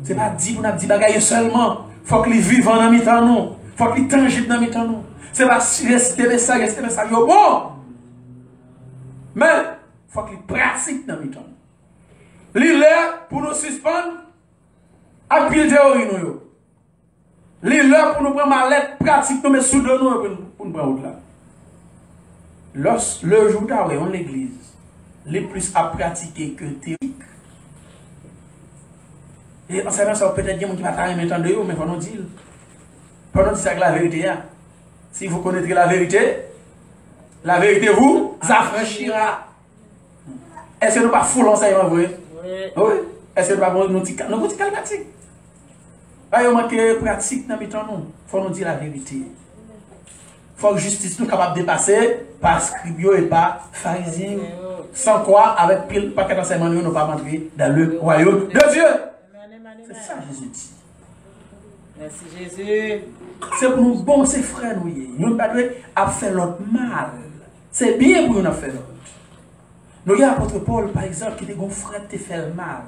Ce n'est pas dit qu'on a dit bagaille seulement. Il faut que les vivants dans le temps nous. Il faut que les tangibles dans le temps nous. Ce n'est pas rester ça, bon. Mais il faut que les pratiques dans le temps. Les là pour nous suspendre à pile théorie nous. Les là pour nous prendre ma lettre pratique nous mettre sous de nous pour nous prendre là. Le jour d'arrêt en l'église, les plus à pratiquer que théorique. Et en savant ça, peut-être qu'il y a des gens qui vont t'aimer tant de vous, mais il faut nous dire. Pour nous dire ça que la vérité. Si vous connaîtrez la vérité vous affranchira. Est-ce que nous pas full enseignement vrai? Oui. Est-ce que nous pas nous petit calmatique? Là, il y a manqué pratique dans le temps nous. Il faut nous dire la vérité. Il faut que justice nous capable de dépasser par scribio et par pharisien. Sans quoi, avec pile paquet d'enseignement, nous ne pouvons pas rentrer dans le royaume de Dieu. C'est ça Jésus dit. Merci Jésus. C'est pour nous bon, c'est frère nous. Nous ne pouvons pas faire l'autre mal. C'est bien pour nous faire l'autre. Nous avons l'apôtre Paul, par exemple, qui était un frère qui fait le mal.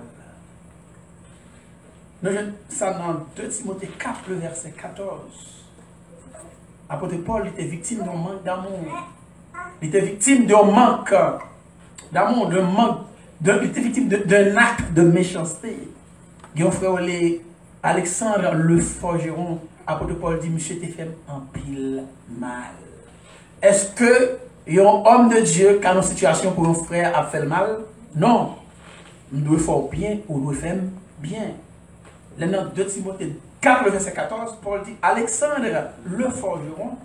Nous avons ça dans 2 Timothée 4, le verset 14. L'apôtre Paul était victime d'un manque d'amour. Il était victime d'un manque d'amour, il était victime d'un acte de méchanceté. Il y a un frère, Alexandre le forgeron, l'apôtre Paul dit, monsieur, t'es fait un pile mal. Est-ce que il y a un homme de Dieu qui a une situation pour un frère a fait le mal? Non. Nous devons faire bien ou nous devons faire bien. Dans 2 Timothée 4, verset 14, Paul dit, Alexandre le forgeron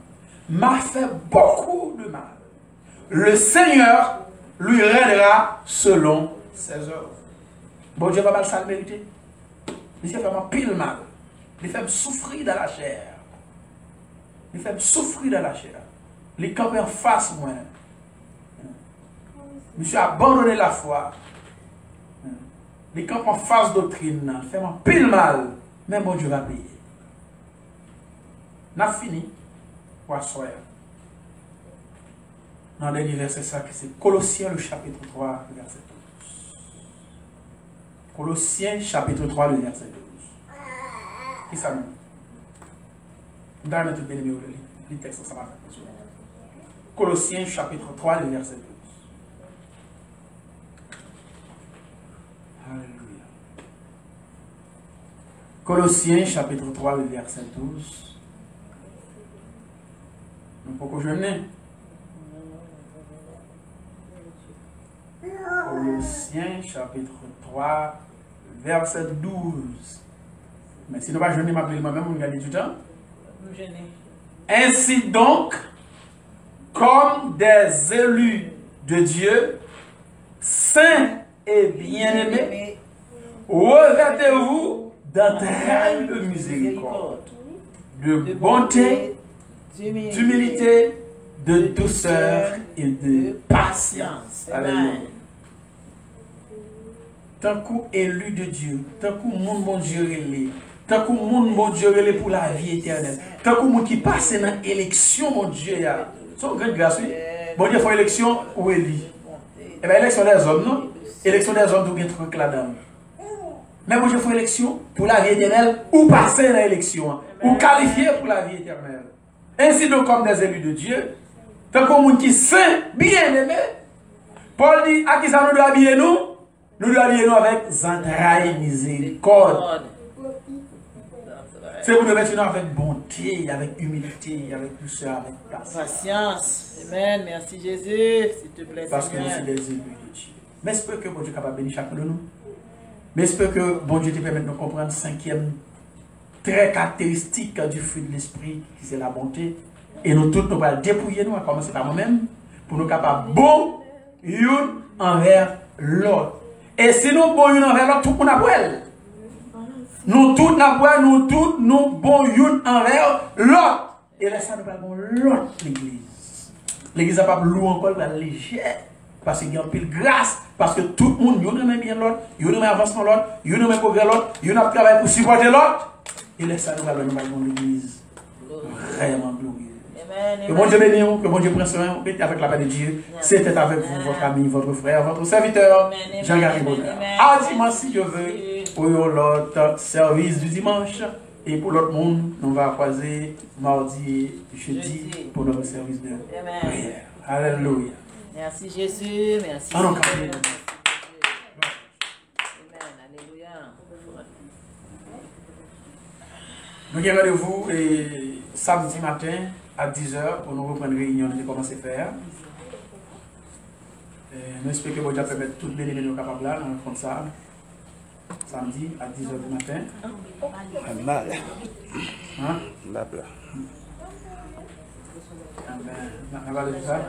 m'a fait beaucoup de mal. Le Seigneur lui rendra selon ses œuvres. Bon Dieu va mal ça le mériter. Il fait vraiment pile mal. Il fait souffrir dans la chair. Il fait souffrir dans la chair. Les campés en face, moi. Monsieur a abandonné la foi. Les campes en face doctrine. Il fait pile mal. Mais bon Dieu va payer. On a fini. Pour asseoir. Dans le dernier verset, c'est Colossiens, le chapitre 3, le verset 12. Colossiens, chapitre 3, le verset 12. Qui ça nous? Dans notre bien-aimé, le texte, ça va faire. Colossiens, chapitre 3, le verset 12. Alléluia. Colossiens, chapitre 3, le verset 12. Nous pouvons jeûner. Colossiens, chapitre 3, verset 12. Mais si nous ne pas jeûner, moi-même, on gagne du temps. Ainsi donc, comme des élus de Dieu, saints et bien-aimés, revêtez-vous d'entrailles de miséricorde, de bonté, d'humilité, de douceur et de patience. Alléluia. Tant qu'élu élu de Dieu, tant que monde bon Dieu relé, tant que monde bon Dieu relé pour la vie éternelle, tant que monde qui passe dans l'élection, mon Dieu, c'est une grande grâce. Bon Dieu fait élection ou élu. Eh bien, élection des hommes, non? Élection des hommes, tout bien truc là-dedans. Mais bon Dieu fait élection pour la vie éternelle ou passer dans l'élection, ou qualifier pour la vie éternelle. Ainsi donc, comme des élus de Dieu, tant que monde qui saint, bien aimé, Paul dit à qui ça nous doit habiller nous? Nous devons habiller nous avec entrailles miséricorde. C'est pour nous mettre avec bonté, avec humilité, avec douceur, avec patience. Amen. Merci Jésus. S'il te plaît, parce que nous sommes des élus de Dieu. Mais j'espère que bon Dieu est capable de bénir chacun de nous. Mais j'espère que bon Dieu te permet de nous comprendre le 5e trait caractéristique du fruit de l'esprit, qui c'est la bonté. Et nous tous, nous allons dépouiller nous, à commencer par nous-mêmes, pour nous capables bon, une envers l'autre. Et si nous bon une envers l'autre, tout le monde a boire. Nous tous nous bon une envers l'autre. Et là, ça nous parle de l'autre l'église. L'église n'a pas loué encore la légère. Parce qu'il y a un pile grâce. Parce que tout le monde, il aime bien l'autre, il aime avancement l'autre, il aime progrès l'autre, il aime travail pour supporter l'autre. Et là, ça nous parle de l'église. Vraiment glorieux. Que bon Dieu bénisse, que bon Dieu prenne soin avec la paix de Dieu. C'était avec vous, votre ami, votre frère, votre serviteur, Jean-Gary Bonheur. À dimanche, si Dieu veut, pour l'autre service du dimanche. Et pour l'autre monde, on va croiser mardi et jeudi pour notre service de prière. Alléluia. Merci Jésus, merci. Amen. Alléluia. Nous avons rendez-vous samedi matin à 10h pour nous reprendre une réunion de commencer à faire. Nous espérons que vous allez permettre toutes les réunions capables là, comme ça, samedi à 10h du matin. Mal. Hein? Là. On va aller ça.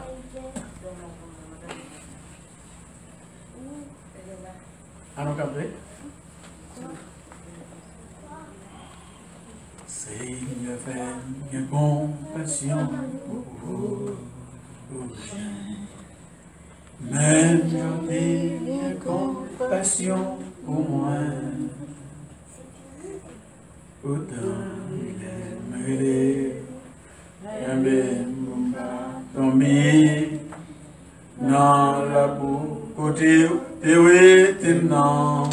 Allons camper. Seigneur, fais compassion pour vous. Même j'ai compassion pour moi. Autant il aimerait tomber dans la boue. côté, oui, non.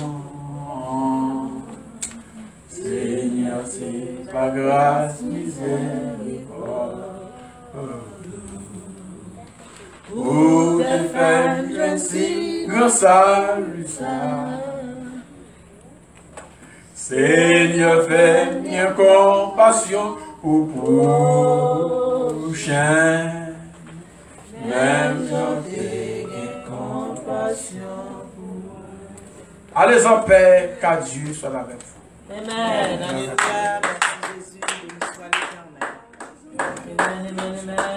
Seigneur, c'est ta grâce, miséricorde. Pour tes faibles, ainsi, grâce à lui, Seigneur, fais bien compassion au prochain. Même j'en fais compassion. Allez en paix, qu'à Dieu soit avec vous. Amen. Alléluia. Merci Jésus. Béni soit l'Éternel. Amen, amen, amen.